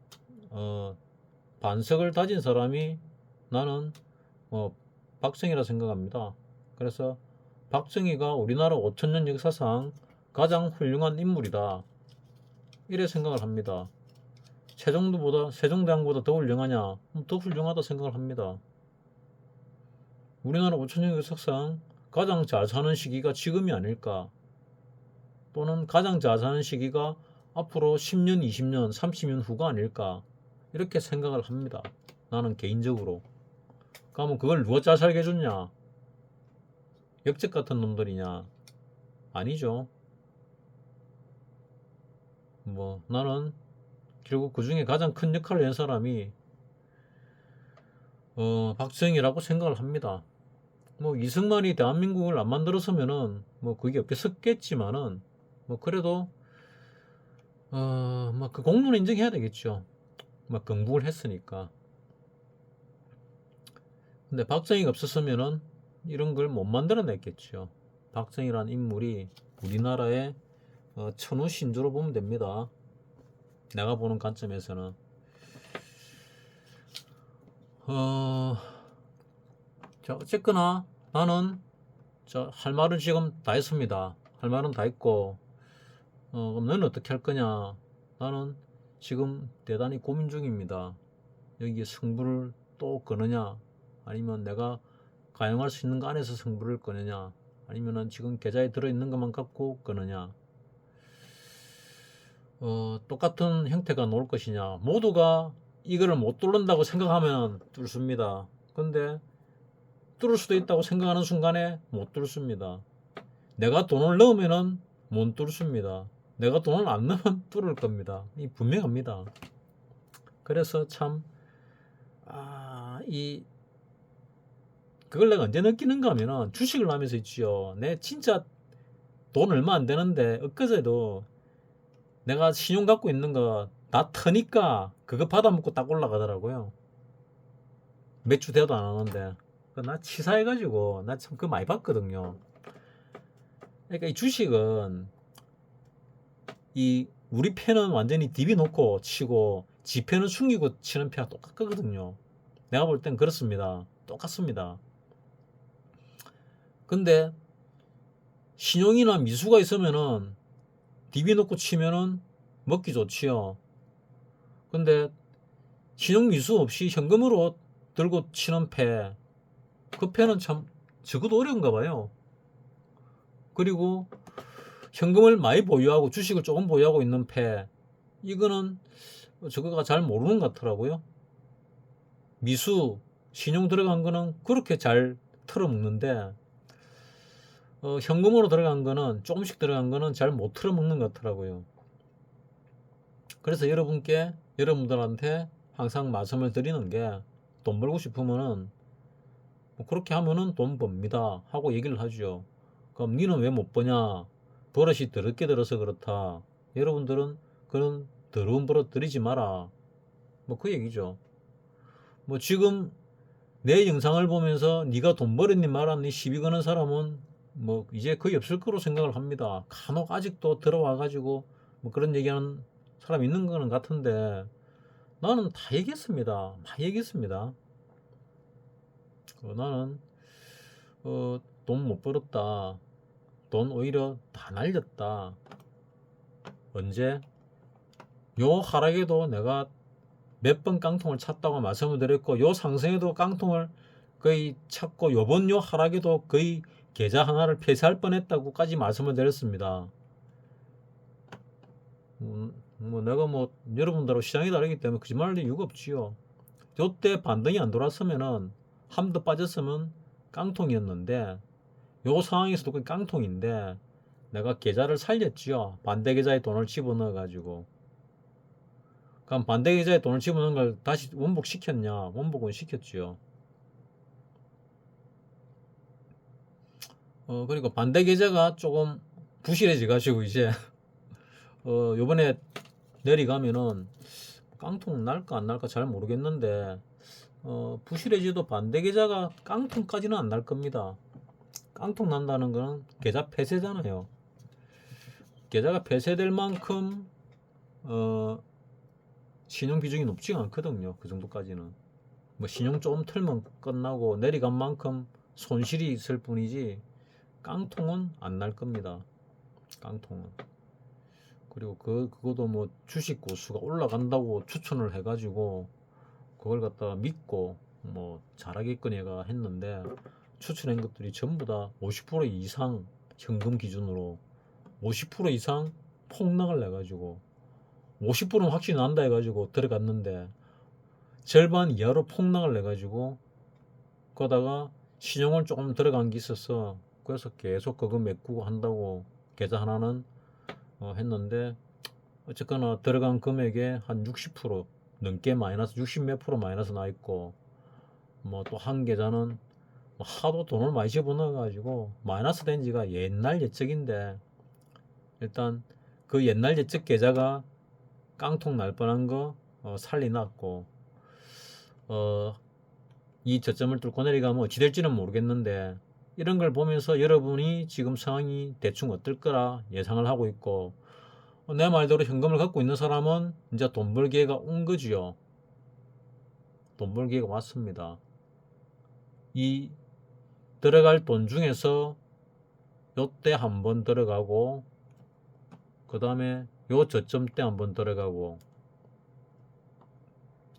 반석을 다진 사람이 나는 박정희라 생각합니다. 그래서 박정희가 우리나라 5천년 역사상 가장 훌륭한 인물이다 이래 생각을 합니다. 세종대왕보다 더 훌륭하냐? 더 훌륭하다 생각을 합니다. 우리나라 5천년 역사상 가장 잘 사는 시기가 지금이 아닐까? 또는 가장 잘 사는 시기가 앞으로 10년, 20년, 30년 후가 아닐까? 이렇게 생각을 합니다. 나는 개인적으로. 그러면 그걸 누가 잘 살게 해줬냐? 역적 같은 놈들이냐? 아니죠. 뭐 나는 결국 그 중에 가장 큰 역할을 한 사람이 박정희라고 생각을 합니다. 뭐 이승만이 대한민국을 안 만들었으면은 뭐 그게 없겠었겠지만은 뭐 그래도 뭐 그 공로는 인정해야 되겠죠. 뭐 건국을 했으니까. 근데 박정희가 없었으면은 이런 걸 못 만들어냈겠죠. 박정희라는 인물이 우리나라의 천우 신조로 보면 됩니다. 내가 보는 관점에서는 자, 어쨌거나 나는 할 말은 지금 다 했습니다. 할 말은 다 했고 그럼 너는 어떻게 할 거냐? 나는 지금 대단히 고민 중입니다. 여기에 승부를 또 거느냐? 아니면 내가 가용할 수 있는 거 안에서 승부를 거느냐? 아니면은 지금 계좌에 들어있는 것만 갖고 거느냐? 똑같은 형태가 나올 것이냐. 모두가 이거를 못 뚫는다고 생각하면 뚫습니다. 근데 뚫을 수도 있다고 생각하는 순간에 못 뚫습니다. 내가 돈을 넣으면은 못 뚫습니다. 내가 돈을 안 넣으면 뚫을 겁니다. 이 분명합니다. 그래서 참, 그걸 내가 언제 느끼는가 하면은 주식을 하면서 있지요. 내 진짜 돈 얼마 안 되는데 엊그제도 내가 신용 갖고 있는 거 다 터니까 그거 받아먹고 딱 올라가더라고요. 몇 주 돼도 안 하는데. 나 치사해가지고 나 참 그거 많이 봤거든요. 그러니까 이 주식은 이 우리 편은 완전히 DB 놓고 치고 지 편은 숨기고 치는 편이 똑같거든요. 내가 볼 땐 그렇습니다. 똑같습니다. 근데 신용이나 미수가 있으면은 DB 놓고 치면은 먹기 좋지요. 근데 신용 미수 없이 현금으로 들고 치는 그 패는 참 적어도 어려운가 봐요. 그리고 현금을 많이 보유하고 주식을 조금 보유하고 있는 이거는 저거가 잘 모르는 것 같더라고요. 미수, 신용 들어간 거는 그렇게 잘 털어먹는데 현금으로 들어간 거는 조금씩 들어간 거는 잘 못 털어먹는 것 같더라고요. 그래서 여러분들한테 항상 말씀을 드리는 게 돈 벌고 싶으면은 뭐 그렇게 하면은 돈 법니다 하고 얘기를 하죠. 그럼 니는 왜 못 버냐? 버릇이 더럽게 들어서 그렇다. 여러분들은 그런 더러운 버릇 들이지 마라. 뭐 그 얘기죠. 뭐 지금 내 영상을 보면서 네가 돈 벌었니 말았니 시비 거는 사람은 뭐 이제 거의 없을 거로 생각을 합니다. 간혹 아직도 들어와 가지고 뭐 그런 얘기하는 사람 있는 거는 같은데 나는 다 얘기했습니다. 많이 얘기했습니다. 나는 돈 못 벌었다. 돈 오히려 다 날렸다. 언제? 요 하락에도 내가 몇 번 깡통을 찼다고 말씀을 드렸고 요 상승에도 깡통을 거의 찾고 요번 요 하락에도 거의 계좌 하나를 폐쇄할 뻔했다고까지 말씀을 드렸습니다. 뭐 내가 뭐 여러분들하고 시장이 다르기 때문에 거짓말할 이유가 없지요. 요때 반등이 안 돌았으면은 한 번 더 빠졌으면 깡통이었는데 요 상황에서도 거의 깡통인데 내가 계좌를 살렸지요. 반대 계좌에 돈을 집어넣어 가지고. 그럼 반대 계좌에 돈을 집어넣은 걸 다시 원복 시켰냐? 원복은 시켰지요. 그리고 반대 계좌가 조금 부실해져 가지고 이제 요번에 내려가면은 깡통 날까 안 날까 잘 모르겠는데 부실해져도 반대 계좌가 깡통까지는 안 날 겁니다. 깡통 난다는 거는 계좌 폐쇄잖아요. 계좌가 폐쇄될 만큼 신용 비중이 높지가 않거든요. 그 정도까지는. 뭐 신용 조금 털면 끝나고 내려간 만큼 손실이 있을 뿐이지 깡통은 안 날 겁니다. 깡통은. 그리고 그것도 뭐 주식 고수가 올라간다고 추천을 해가지고 그걸 갖다가 믿고 뭐 잘하겠거니가 했는데 추천한 것들이 전부 다 50% 이상 현금 기준으로 50% 이상 폭락을 내가지고 50%는 확실히 난다 해가지고 들어갔는데 절반 이하로 폭락을 내가지고 거다가 신용을 조금 들어간 게 있어서 그래서 계속 그거 메꾸고 한다고 계좌 하나는 했는데 어쨌거나 들어간 금액의 한 60% 넘게 마이너스 60 몇 프로 마이너스 나 있고 뭐 또 한 계좌는 하도 돈을 많이 집어넣어 가지고 마이너스 된 지가 옛날 예적인데 일단 그 옛날 예적 계좌가 깡통 날 뻔한 거 살리놨고 이 저점을 뚫고 내려가면 어찌 될지는 모르겠는데 이런 걸 보면서 여러분이 지금 상황이 대충 어떨 거라 예상을 하고 있고 내 말대로 현금을 갖고 있는 사람은 이제 돈 벌 기회가 온 거지요. 돈 벌 기회가 왔습니다. 이 들어갈 돈 중에서 요때 한번 들어가고 그 다음에 요 저점 때 한번 들어가고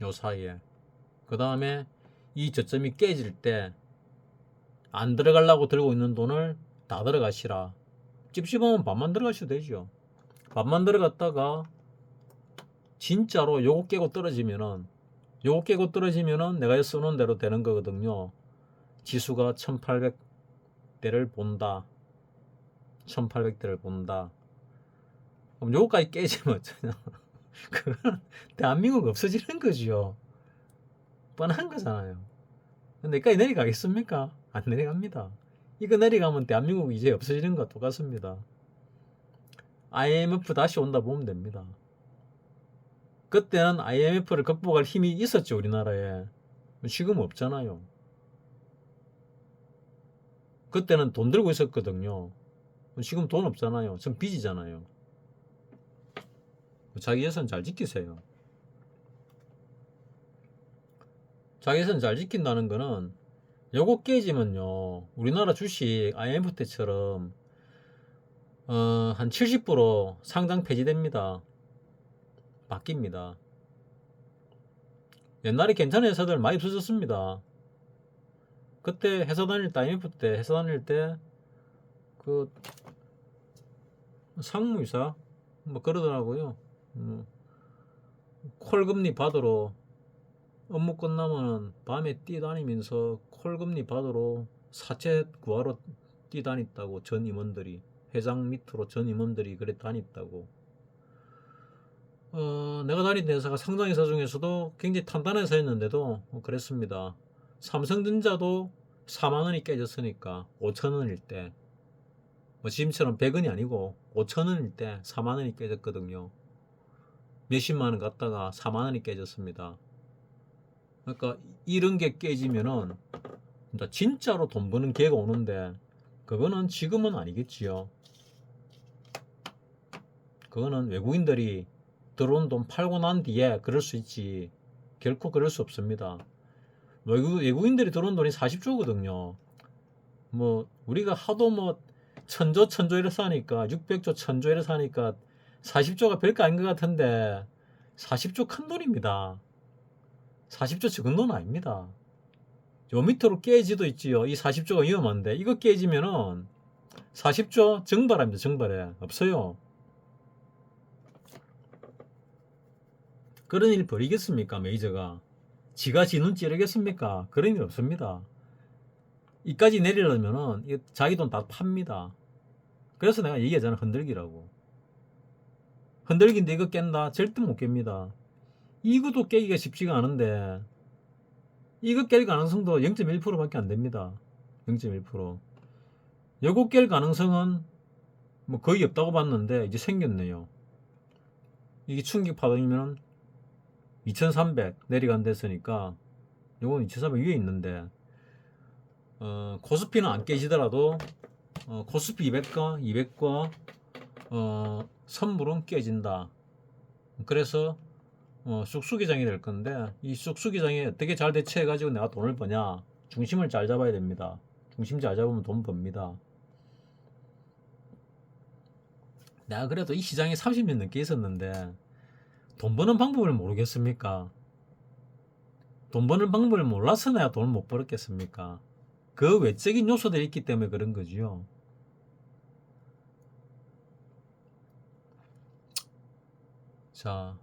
요 사이에 그 다음에 이 저점이 깨질 때 안 들어가려고 들고 있는 돈을 다 들어가시라. 찝찝하면 반만 들어가셔도 되죠. 반만 들어갔다가 진짜로 요거 깨고 떨어지면은 내가 써놓은 대로 되는 거거든요. 지수가 1800대를 본다. 1800대를 본다. 그럼 요거까지 깨지면 어쩌냐. 그건 대한민국 없어지는 거지요. 뻔한 거잖아요. 근데 여기까지 내려가겠습니까? 안 내려갑니다. 이거 내려가면 대한민국 이제 없어지는 거 똑같습니다. IMF 다시 온다 보면 됩니다. 그때는 IMF를 극복할 힘이 있었죠, 우리나라에. 지금 없잖아요. 그때는 돈 들고 있었거든요. 지금 돈 없잖아요. 전 빚이잖아요. 자기 예산 잘 지키세요. 자기 예산 잘 지킨다는 거는 요거 깨지면요, 우리나라 주식 IMF 때처럼 한 70% 상장 폐지됩니다. 바뀝니다. 옛날에 괜찮은 회사들 많이 없어졌습니다. 그때 회사 다닐 때, IMF 때 회사 다닐 때 그 상무이사 뭐 그러더라고요. 콜금리 받으러 업무 끝나면 밤에 뛰다니면서 콜금리 받으러 사채 구하러 뛰다녔다고. 전 임원들이, 회장 밑으로 전 임원들이 그래 다녔다고. 내가 다닌 회사가 상장 회사 중에서도 굉장히 탄탄한 회사였는데도 그랬습니다. 삼성전자도 4만원이 깨졌으니까 5천원일 때, 뭐 지금처럼 100원이 아니고 5천원일 때 4만원이 깨졌거든요. 몇십만원 갔다가 4만원이 깨졌습니다. 그러니까 이런 게 깨지면은 진짜로 돈 버는 기회가 오는데, 그거는 지금은 아니겠지요. 그거는 외국인들이 들어온 돈 팔고 난 뒤에 그럴 수 있지, 결코 그럴 수 없습니다. 외국인들이 들어온 돈이 40조거든요. 뭐 우리가 하도 뭐 천조 이래 사니까, 600조 천조 이래 사니까 40조가 별거 아닌 것 같은데 40조 큰 돈입니다. 40조 적은 돈 아닙니다. 요 밑으로 깨지도 있지요. 이 40조가 위험한데 이거 깨지면은 40조 정발합니다. 정발해. 없어요. 그런 일 벌이겠습니까? 메이저가 지가 지 눈 찌르겠습니까? 그런 일 없습니다. 이까지 내리려면은 자기 돈 다 팝니다. 그래서 내가 얘기하잖아, 흔들기라고. 흔들기인데 이거 깬다? 절대 못 깹니다. 이것도 깨기가 쉽지가 않은데 이거 깰 가능성도 0.1%밖에 안 됩니다. 0.1%. 요거 깰 가능성은 뭐 거의 없다고 봤는데 이제 생겼네요. 이게 충격 파동이면 2300 내려간다 했으니까 요건 2300 위에 있는데, 코스피는 안 깨지더라도 코스피 200과 200과 선물은 깨진다. 그래서 쑥쑥이장이 될 건데, 이 쑥쑥이장에 어떻게 잘 대처해 가지고 내가 돈을 버냐, 중심을 잘 잡아야 됩니다. 중심 잘 잡으면 돈 법니다. 내가 그래도 이 시장에 30년 넘게 있었는데 돈 버는 방법을 모르겠습니까? 돈 버는 방법을 몰라서 내가 돈을 못 벌었겠습니까? 그 외적인 요소들이 있기 때문에 그런 거지요. 자,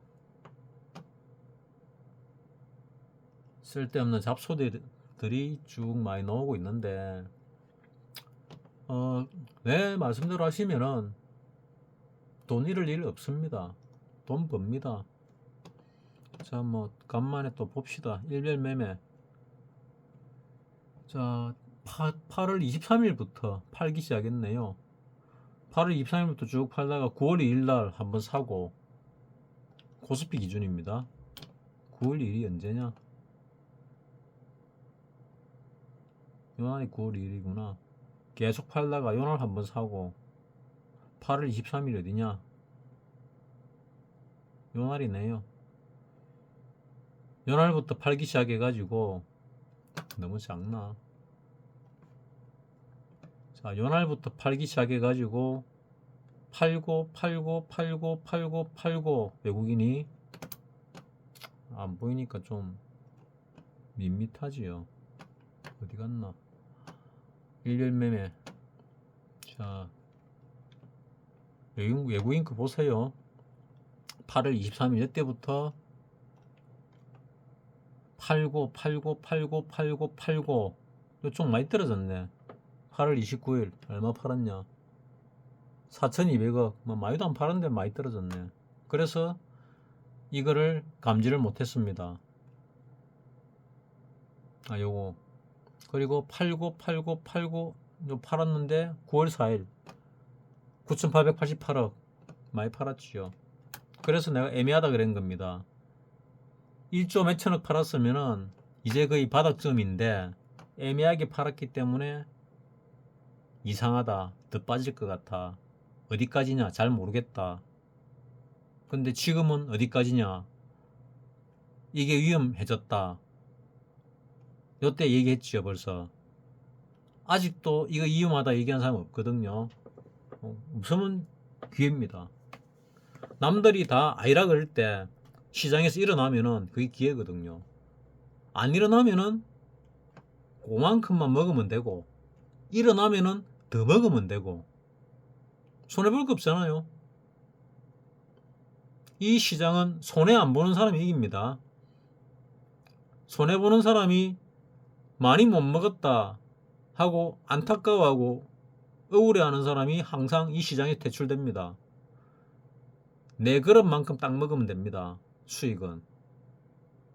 쓸데없는 잡소들이 쭉 많이 나오고 있는데, 내 말씀대로 하시면은 돈 잃을 일 없습니다. 돈 법니다. 자, 뭐 간만에 또 봅시다. 일별 매매. 자, 8월 23일부터 팔기 시작했네요. 8월 23일부터 쭉 팔다가 9월 2일 날 한번 사고, 코스피 기준입니다. 9월 2일이 언제냐? 요날이 9월 2일이구나. 계속 팔다가 요날 한번 사고, 8월 23일 어디냐? 요날이네요. 요날부터 팔기 시작해가지고 너무 작나? 자, 요날부터 팔기 시작해가지고 팔고 외국인이 안 보이니까 좀 밋밋하지요. 어디 갔나? 일별 매매. 자, 외국인 거 보세요. 8월 23일 이때부터 팔고 좀 많이 떨어졌네. 8월 29일 얼마 팔았냐? 4,200억. 뭐 많이도 안 팔았는데 많이 떨어졌네. 그래서 이거를 감지를 못했습니다. 요거. 그리고 팔고 팔았는데 9월 4일 9,888억 많이 팔았지요. 그래서 내가 애매하다 그런 겁니다. 1조 몇천억 팔았으면은 이제 거의 바닥점인데 애매하게 팔았기 때문에 이상하다, 더 빠질 것 같아, 어디까지냐 잘 모르겠다. 근데 지금은 어디까지냐, 이게 위험해졌다. 요때 얘기했지요 벌써. 아직도 이거 위험하다 얘기하는 사람 없거든요. 없으면 기회입니다. 남들이 다 아니라 그럴 때 시장에서 일어나면은 그게 기회거든요. 안 일어나면은 그만큼만 먹으면 되고, 일어나면은 더 먹으면 되고, 손해볼 거 없잖아요. 이 시장은 손해 안 보는 사람이 이깁니다. 손해 보는 사람이 많이 못 먹었다 하고 안타까워하고 억울해하는 사람이 항상 이 시장에 퇴출됩니다. 내 그릇만큼 딱 먹으면 됩니다. 수익은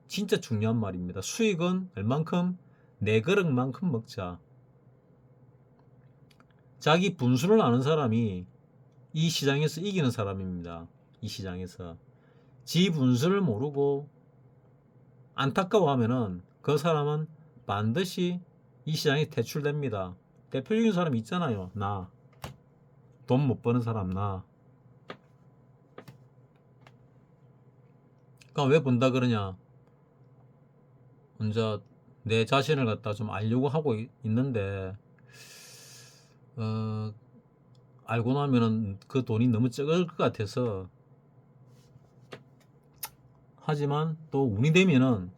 진짜 중요한 말입니다. 수익은 얼만큼? 내 그릇만큼 먹자. 자기 분수를 아는 사람이 이 시장에서 이기는 사람입니다. 이 시장에서 지 분수를 모르고 안타까워하면은 그 사람은 반드시 이 시장에 퇴출됩니다. 대표적인 사람이 있잖아요. 나 돈 못 버는 사람. 나 그러니까 왜 본다 그러냐, 혼자 내 자신을 갖다 좀 알려고 하고 있는데 알고 나면은 그 돈이 너무 적을 것 같아서. 하지만 또 운이 되면은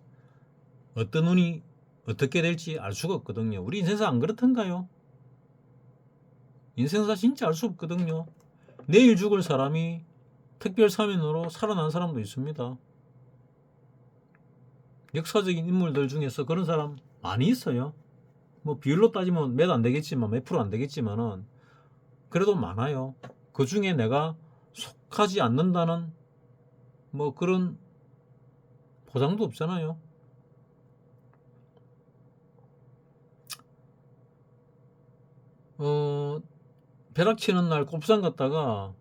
어떤 운이 어떻게 될지 알 수가 없거든요. 우리 인생사 안 그렇던가요? 인생사 진짜 알 수 없거든요. 내일 죽을 사람이 특별 사면으로 살아난 사람도 있습니다. 역사적인 인물들 중에서 그런 사람 많이 있어요. 뭐 비율로 따지면 몇 안 되겠지만, 몇 프로 안 되겠지만은 그래도 많아요. 그 중에 내가 속하지 않는다는 뭐 그런 보장도 없잖아요. 벼락 치는 날 곱산 갔다가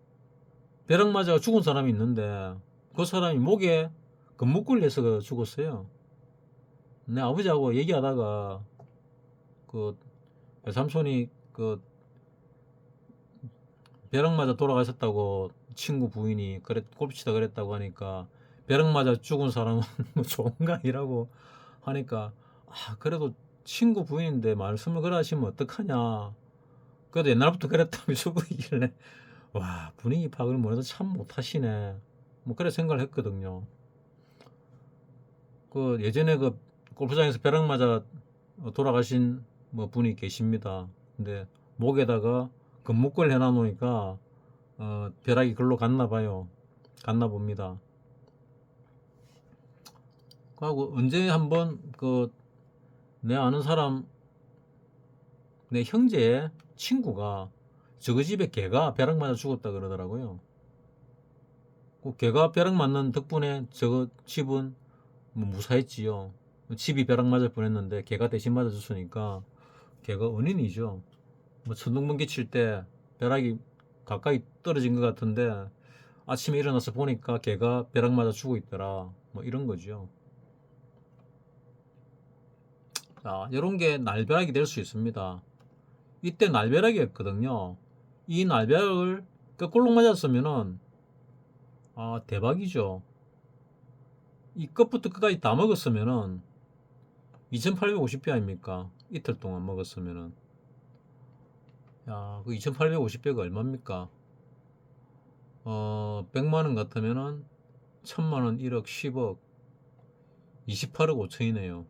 벼락 맞아 죽은 사람이 있는데 그 사람이 목에 금목걸이 해서 죽었어요. 내 아버지하고 얘기하다가 그 외삼촌이 그 벼락 맞아 돌아가셨다고 친구 부인이 그래 꼽치다 그랬다고 하니까, 벼락 맞아 죽은 사람은 뭐 좋은가 아니라고 하니까, 그래도 친구 부인인데 말씀을 그래 하시면 어떡하냐, 그래도 옛날부터 그랬다면서 그러길래 와, 분위기 파악을 뭐래도 참 못하시네, 뭐 그래 생각을 했거든요. 그 예전에 그 골프장에서 벼락 맞아 돌아가신 뭐 분이 계십니다. 근데 목에다가 금목걸 해놔 놓으니까 벼락이 글로 갔나 봐요. 갔나 봅니다. 그리고 언제 한번 그 내 아는 사람, 내 형제의 친구가 저그 집에 개가 벼락 맞아 죽었다 그러더라고요. 그 개가 벼락 맞는 덕분에 저그 집은 뭐 무사했지요. 집이 벼락 맞을 뻔했는데 개가 대신 맞아 줬으니까 개가 은인이죠. 뭐 천둥번개 칠 때 벼락이 가까이 떨어진 것 같은데 아침에 일어나서 보니까 개가 벼락 맞아 죽어 있더라. 뭐 이런 거죠. 자, 이런 게 날벼락이 될 수 있습니다. 이때 날벼락이었거든요. 이 날벼락을 거꾸로 맞았으면은 대박이죠. 이 끝부터 끝까지 다 먹었으면은 2850배 아닙니까? 이틀 동안 먹었으면은. 야, 그 2850배가 얼마입니까? 100만원 같으면은 1000만원, 1억, 10억, 28억 5천이네요.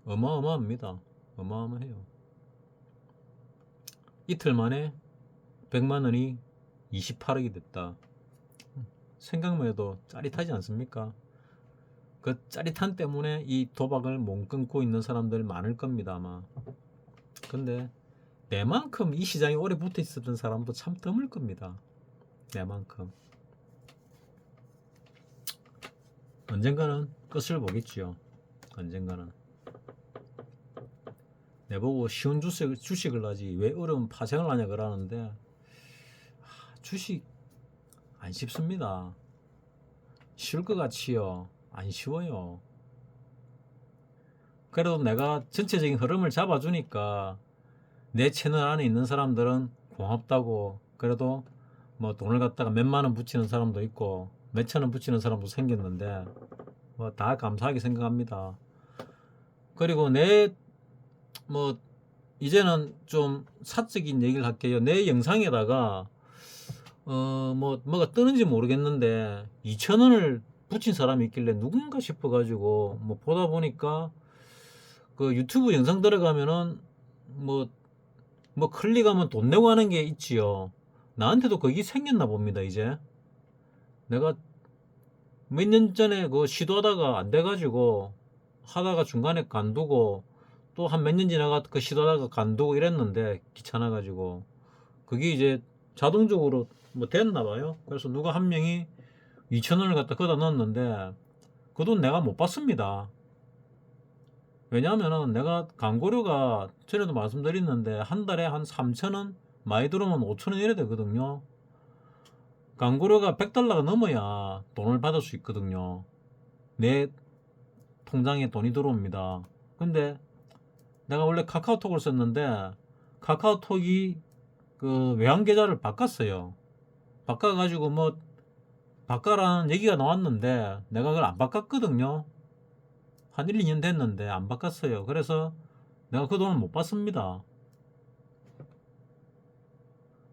어마어마합니다. 어마어마해요. 이틀 만에 100만원이 28억이 됐다. 생각만 해도 짜릿하지 않습니까? 그 짜릿함 때문에 이 도박을 못 끊고 있는 사람들 많을 겁니다, 아마. 근데 내만큼 이 시장에 오래 붙어 있었던 사람도 참 드물 겁니다. 내만큼. 언젠가는 끝을 보겠지요. 언젠가는. 내보고 쉬운 주식을 하지 왜 어려운 파생을 하냐 그러는데, 주식 안 쉽습니다. 쉬울 것 같지요. 안 쉬워요. 그래도 내가 전체적인 흐름을 잡아주니까 내 채널 안에 있는 사람들은 고맙다고, 그래도 뭐 돈을 갖다가 몇만 원 붙이는 사람도 있고 몇천 원 붙이는 사람도 생겼는데 뭐 다 감사하게 생각합니다. 그리고 뭐 이제는 좀 사적인 얘기를 할게요. 내 영상에다가 뭐가 뜨는지 모르겠는데 2,000원을 붙인 사람이 있길래 누군가 싶어가지고 뭐 보다 보니까 그 유튜브 영상 들어가면은 뭐 클릭하면 돈 내고 하는 게 있지요. 나한테도 그게 생겼나 봅니다. 이제 내가 몇 년 전에 그 시도하다가 안 돼가지고 하다가 중간에 간두고 또 한 몇 년 지나가 그 시도하다가 간두고 이랬는데 귀찮아가지고 그게 이제 자동적으로 뭐 됐나 봐요. 그래서 누가 한 명이 2,000원을 갖다 걷어 넣었는데 그 돈 내가 못 받습니다. 왜냐하면은 내가 광고료가 전에도 말씀드렸는데 한 달에 한 3,000원, 많이 들어오면 5,000원 이래 되거든요. 광고료가 100달러가 넘어야 돈을 받을 수 있거든요. 내 통장에 돈이 들어옵니다. 근데 내가 원래 카카오톡을 썼는데 카카오톡이 그 외환 계좌를 바꿨어요. 바꿔가지고 뭐 바꿔라는 얘기가 나왔는데 내가 그걸 안 바꿨거든요. 한 1, 2년 됐는데 안 바꿨어요. 그래서 내가 그 돈을 못 받습니다.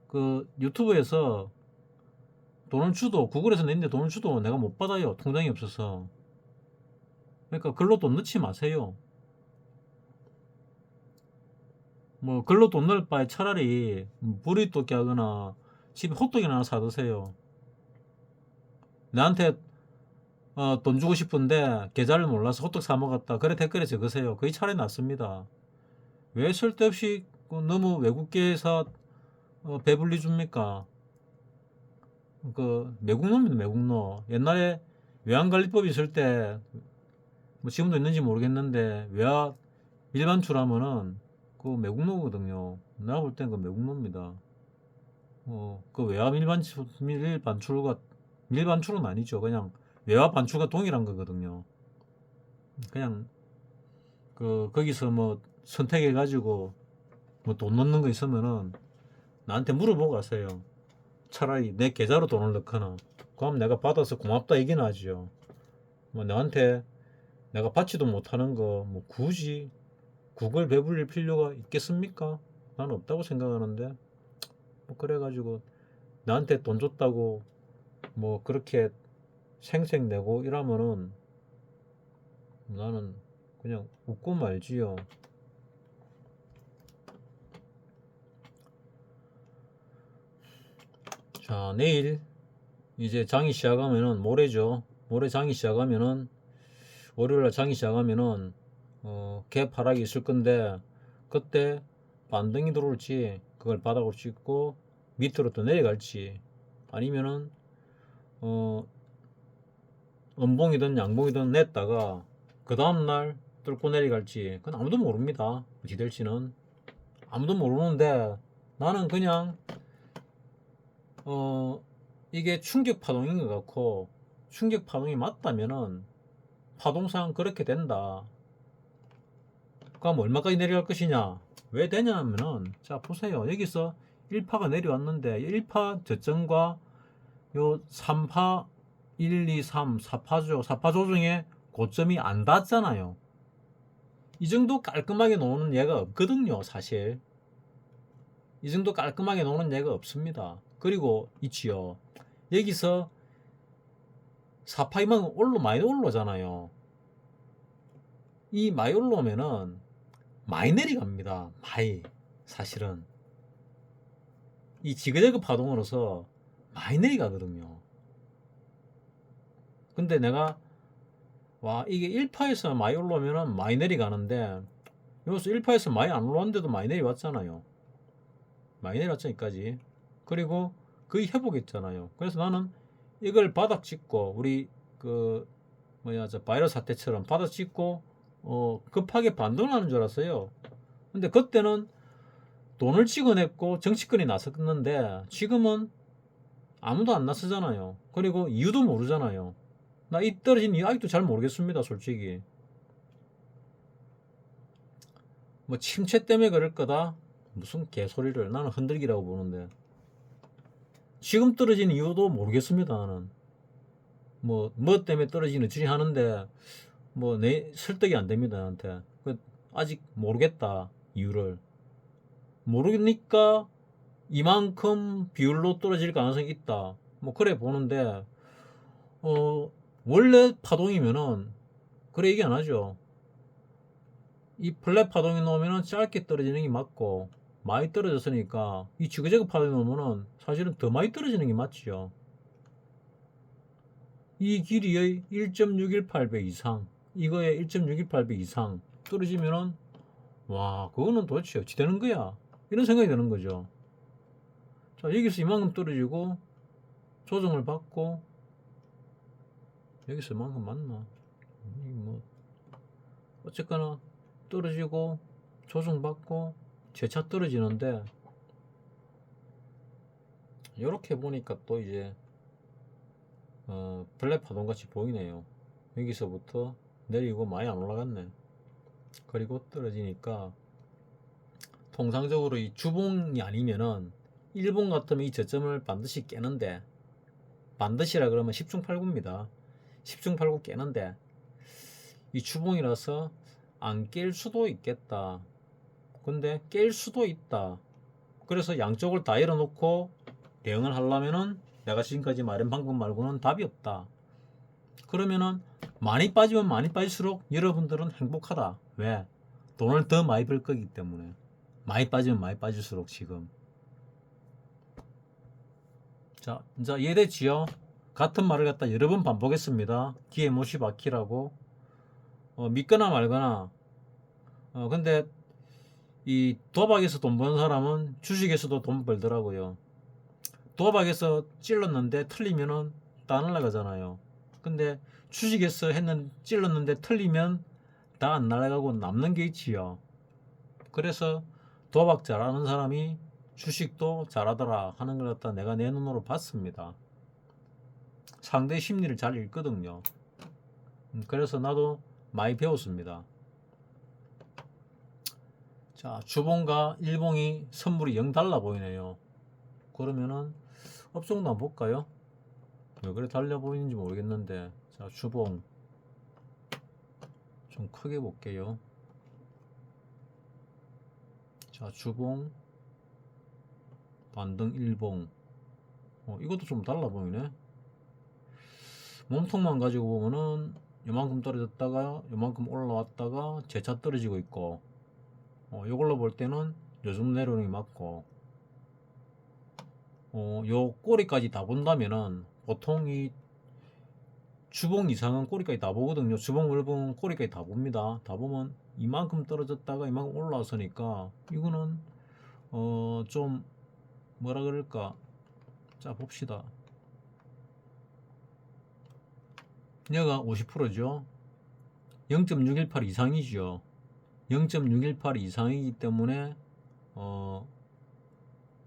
그 유튜브에서 돈을 주도, 구글에서 냈는데 돈을 주도 내가 못 받아요. 통장이 없어서. 그러니까 글로 돈 넣지 마세요. 뭐 글로 돈 넣을 바에 차라리 브리또기 하거나 집에 호떡이나 하나 사 드세요. 나한테 돈 주고 싶은데 계좌를 몰라서 호떡 사 먹었다, 그래 댓글에 적으세요. 그게 차라리 낫습니다. 왜 쓸데없이 너무 외국계에서 배불리 줍니까? 그 매국노입니다. 매국노. 옛날에 외환관리법이 있을 때 뭐 지금도 있는지 모르겠는데 외화 밀반출하면은 그 매국노거든요. 내가 볼 땐 그 매국노입니다. 그 외화 밀반출과 밀반출은 아니죠. 그냥 외화 반출과 동일한 거거든요. 그냥 거기서 뭐 선택해 가지고 뭐 돈 넣는 거 있으면은 나한테 물어보고 가세요. 차라리 내 계좌로 돈을 넣거나 그럼 내가 받아서 고맙다 얘기는 하지요. 뭐 나한테 내가 받지도 못하는 거 뭐 굳이 그걸 배불릴 필요가 있겠습니까? 나는 없다고 생각하는데 뭐 그래가지고 나한테 돈 줬다고 뭐 그렇게 생색내고 이러면은 나는 그냥 웃고 말지요. 자, 내일 이제 장이 시작하면은 모레죠. 모레 장이 시작하면은 월요일날 장이 시작하면은 개파락이 있을 건데 그때 반등이 들어올지 그걸 바닥으로 찍고 밑으로 또 내려갈지 아니면은 음봉이든 양봉이든 냈다가 그 다음날 뚫고 내려갈지 그건 아무도 모릅니다. 어찌 될지는 아무도 모르는데 나는 그냥 이게 충격 파동인 것 같고 충격 파동이 맞다면은 파동상 그렇게 된다. 그럼 얼마까지 내려갈 것이냐? 왜 되냐면은 자 보세요. 여기서 1파가 내려왔는데 1파 저점과 요 3파 1, 2, 3, 4파죠. 4파 조정에 고점이 안 닿잖아요. 이 정도 깔끔하게 노는 예가 없거든요. 사실 이 정도 깔끔하게 노는 예가 없습니다. 그리고 있지요. 여기서 4파이면 많이 올라오잖아요. 이 많이 올라오면은 많이 내려갑니다. 많이. 사실은 이 지그재그 파동으로서 많이 내려가거든요. 근데 내가 와 이게 1파에서 많이 올라오면은 많이 내려가는데 여기서 1파에서 많이 안 올라왔는데도 많이 내려왔잖아요. 많이 내려왔잖아까지. 그리고 거의 회복했잖아요. 그래서 나는 이걸 바닥 찍고 우리 그 뭐야 저 바이러스 사태처럼 바닥 찍고 급하게 반등하는 줄 알았어요. 근데 그때는 돈을 찍어냈고 정치권이 나섰는데 지금은 아무도 안 나서잖아요. 그리고 이유도 모르잖아요. 나 이 떨어진 이유 아직도 잘 모르겠습니다. 솔직히 뭐 침체 때문에 그럴 거다 무슨 개소리를. 나는 흔들기라고 보는데 지금 떨어진 이유도 모르겠습니다. 나는 뭐 때문에 떨어지는지 하는데 뭐 내 설득이 안 됩니다. 나한테 아직 모르겠다. 이유를 모르니까 이만큼 비율로 떨어질 가능성이 있다. 뭐 그래 보는데 원래 파동이면은 그래 얘기 안 하죠. 이 플랫 파동이 나오면은 짧게 떨어지는 게 맞고 많이 떨어졌으니까 이 지그재그 파동이 나오면은 사실은 더 많이 떨어지는 게 맞지요. 이 길이의 1.618배 이상, 이거의 1.618배 이상 떨어지면은 와 그거는 도대체 어찌 되는 거야 이런 생각이 드는 거죠. 자 여기서 이만큼 떨어지고 조정을 받고 여기서 이만큼 맞나 뭐 어쨌거나 떨어지고 조정받고 재차 떨어지는데 이렇게 보니까 또 이제 블랙 파동 같이 보이네요. 여기서부터 내리고 많이 안 올라갔네. 그리고 떨어지니까 통상적으로 이 주봉이 아니면은 일본 같으면 이 저점을 반드시 깨는데, 반드시라 그러면 10중 8구입니다 10중 8구 깨는데 이 주봉이라서 안 깰 수도 있겠다. 근데 깰 수도 있다. 그래서 양쪽을 다 열어놓고 대응을 하려면은 내가 지금까지 말한 방법 말고는 답이 없다. 그러면은 많이 빠지면 많이 빠질수록 여러분들은 행복하다. 왜? 돈을 더 많이 벌 거기 때문에. 많이 빠지면 많이 빠질수록 지금. 자, 이제 이해됐지요? 같은 말을 갖다 여러 번 반복했습니다. 뒤에 못이 박히라고. 믿거나 말거나. 근데 이 도박에서 돈 버는 사람은 주식에서도 돈 벌더라고요. 도박에서 찔렀는데 틀리면은 다 날아가잖아요. 근데 주식에서 찔렀는데 틀리면 다 안 날아가고 남는 게 있지요. 그래서 도박 잘하는 사람이 주식도 잘하더라 하는 걸 갖다 내가 내 눈으로 봤습니다. 상대 심리를 잘 읽거든요. 그래서 나도 많이 배웠습니다. 자, 주봉과 일봉이 선물이 0 달라 보이네요. 그러면은 업종도 한번 볼까요? 왜 그래 달려 보이는지 모르겠는데. 자, 주봉 좀 크게 볼게요. 자, 주봉 반등 일봉. 이것도 좀 달라 보이네. 몸통만 가지고 보면은 요만큼 떨어졌다가 요만큼 올라왔다가 재차 떨어지고 있고, 요걸로 볼 때는 요즘 내려오는 게 맞고, 요 꼬리까지 다 본다면은 보통 이 주봉 이상은 꼬리까지 다 보거든요. 주봉 일봉 꼬리까지 다 봅니다. 다 보면 이만큼 떨어졌다가 이만큼 올라왔으니까 이거는 좀 뭐라 그럴까. 자 봅시다. 얘가 50%죠 0.618 이상이죠. 0.618 이상이기 때문에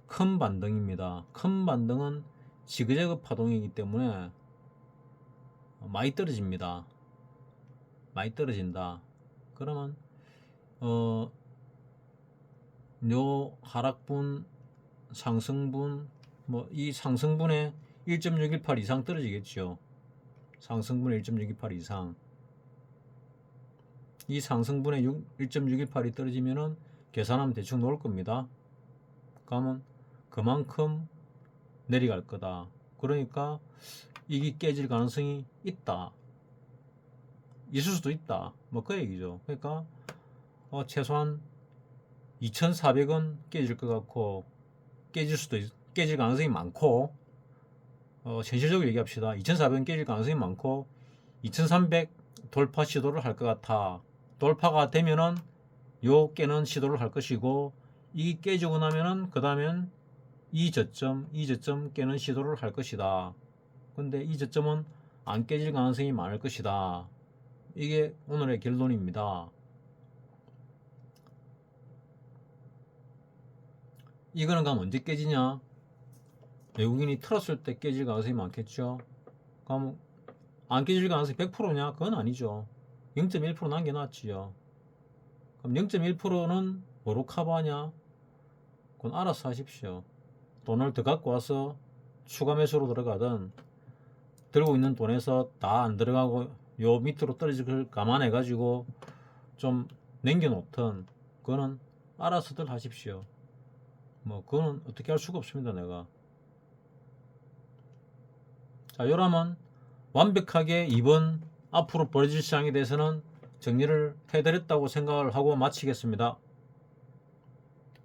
큰 반등입니다. 큰 반등은 지그재그 파동이기 때문에 많이 떨어집니다. 많이 떨어진다. 그러면 요 하락분, 상승분, 뭐 이 상승분의 1.618 이상 떨어지겠죠. 상승분의 1.618 이상. 이 상승분의 1.618이 떨어지면은 계산하면 대충 나올 겁니다. 그러면 그만큼 내려갈 거다. 그러니까 이게 깨질 가능성이 있다. 있을 수도 있다. 뭐 그 얘기죠. 그러니까 최소한 2,400원 깨질 것 같고 깨질 가능성이 많고, 현실적으로 얘기합시다. 2,400원 깨질 가능성이 많고 2300 돌파 시도를 할 것 같아. 돌파가 되면은 요 깨는 시도를 할 것이고, 이 깨지고 나면은 그 다음엔 이 저점 깨는 시도를 할 것이다. 근데 이 저점은 안 깨질 가능성이 많을 것이다. 이게 오늘의 결론입니다. 이거는 그럼 언제 깨지냐? 외국인이 틀었을 때 깨질 가능성이 많겠죠. 그럼 안 깨질 가능성이 100%냐? 그건 아니죠. 0.1% 남겨놨지요. 그럼 0.1%는 뭐로 커버하냐? 그건 알아서 하십시오. 돈을 더 갖고 와서 추가 매수로 들어가든, 들고 있는 돈에서 다 안 들어가고 요 밑으로 떨어질 걸 감안해 가지고 좀 남겨놓든, 그거는 알아서들 하십시오. 뭐 그거는 어떻게 할 수가 없습니다. 내가. 자, 요라면 완벽하게 이번 앞으로 벌어질 시장에 대해서는 정리를 해드렸다고 생각을 하고 마치겠습니다.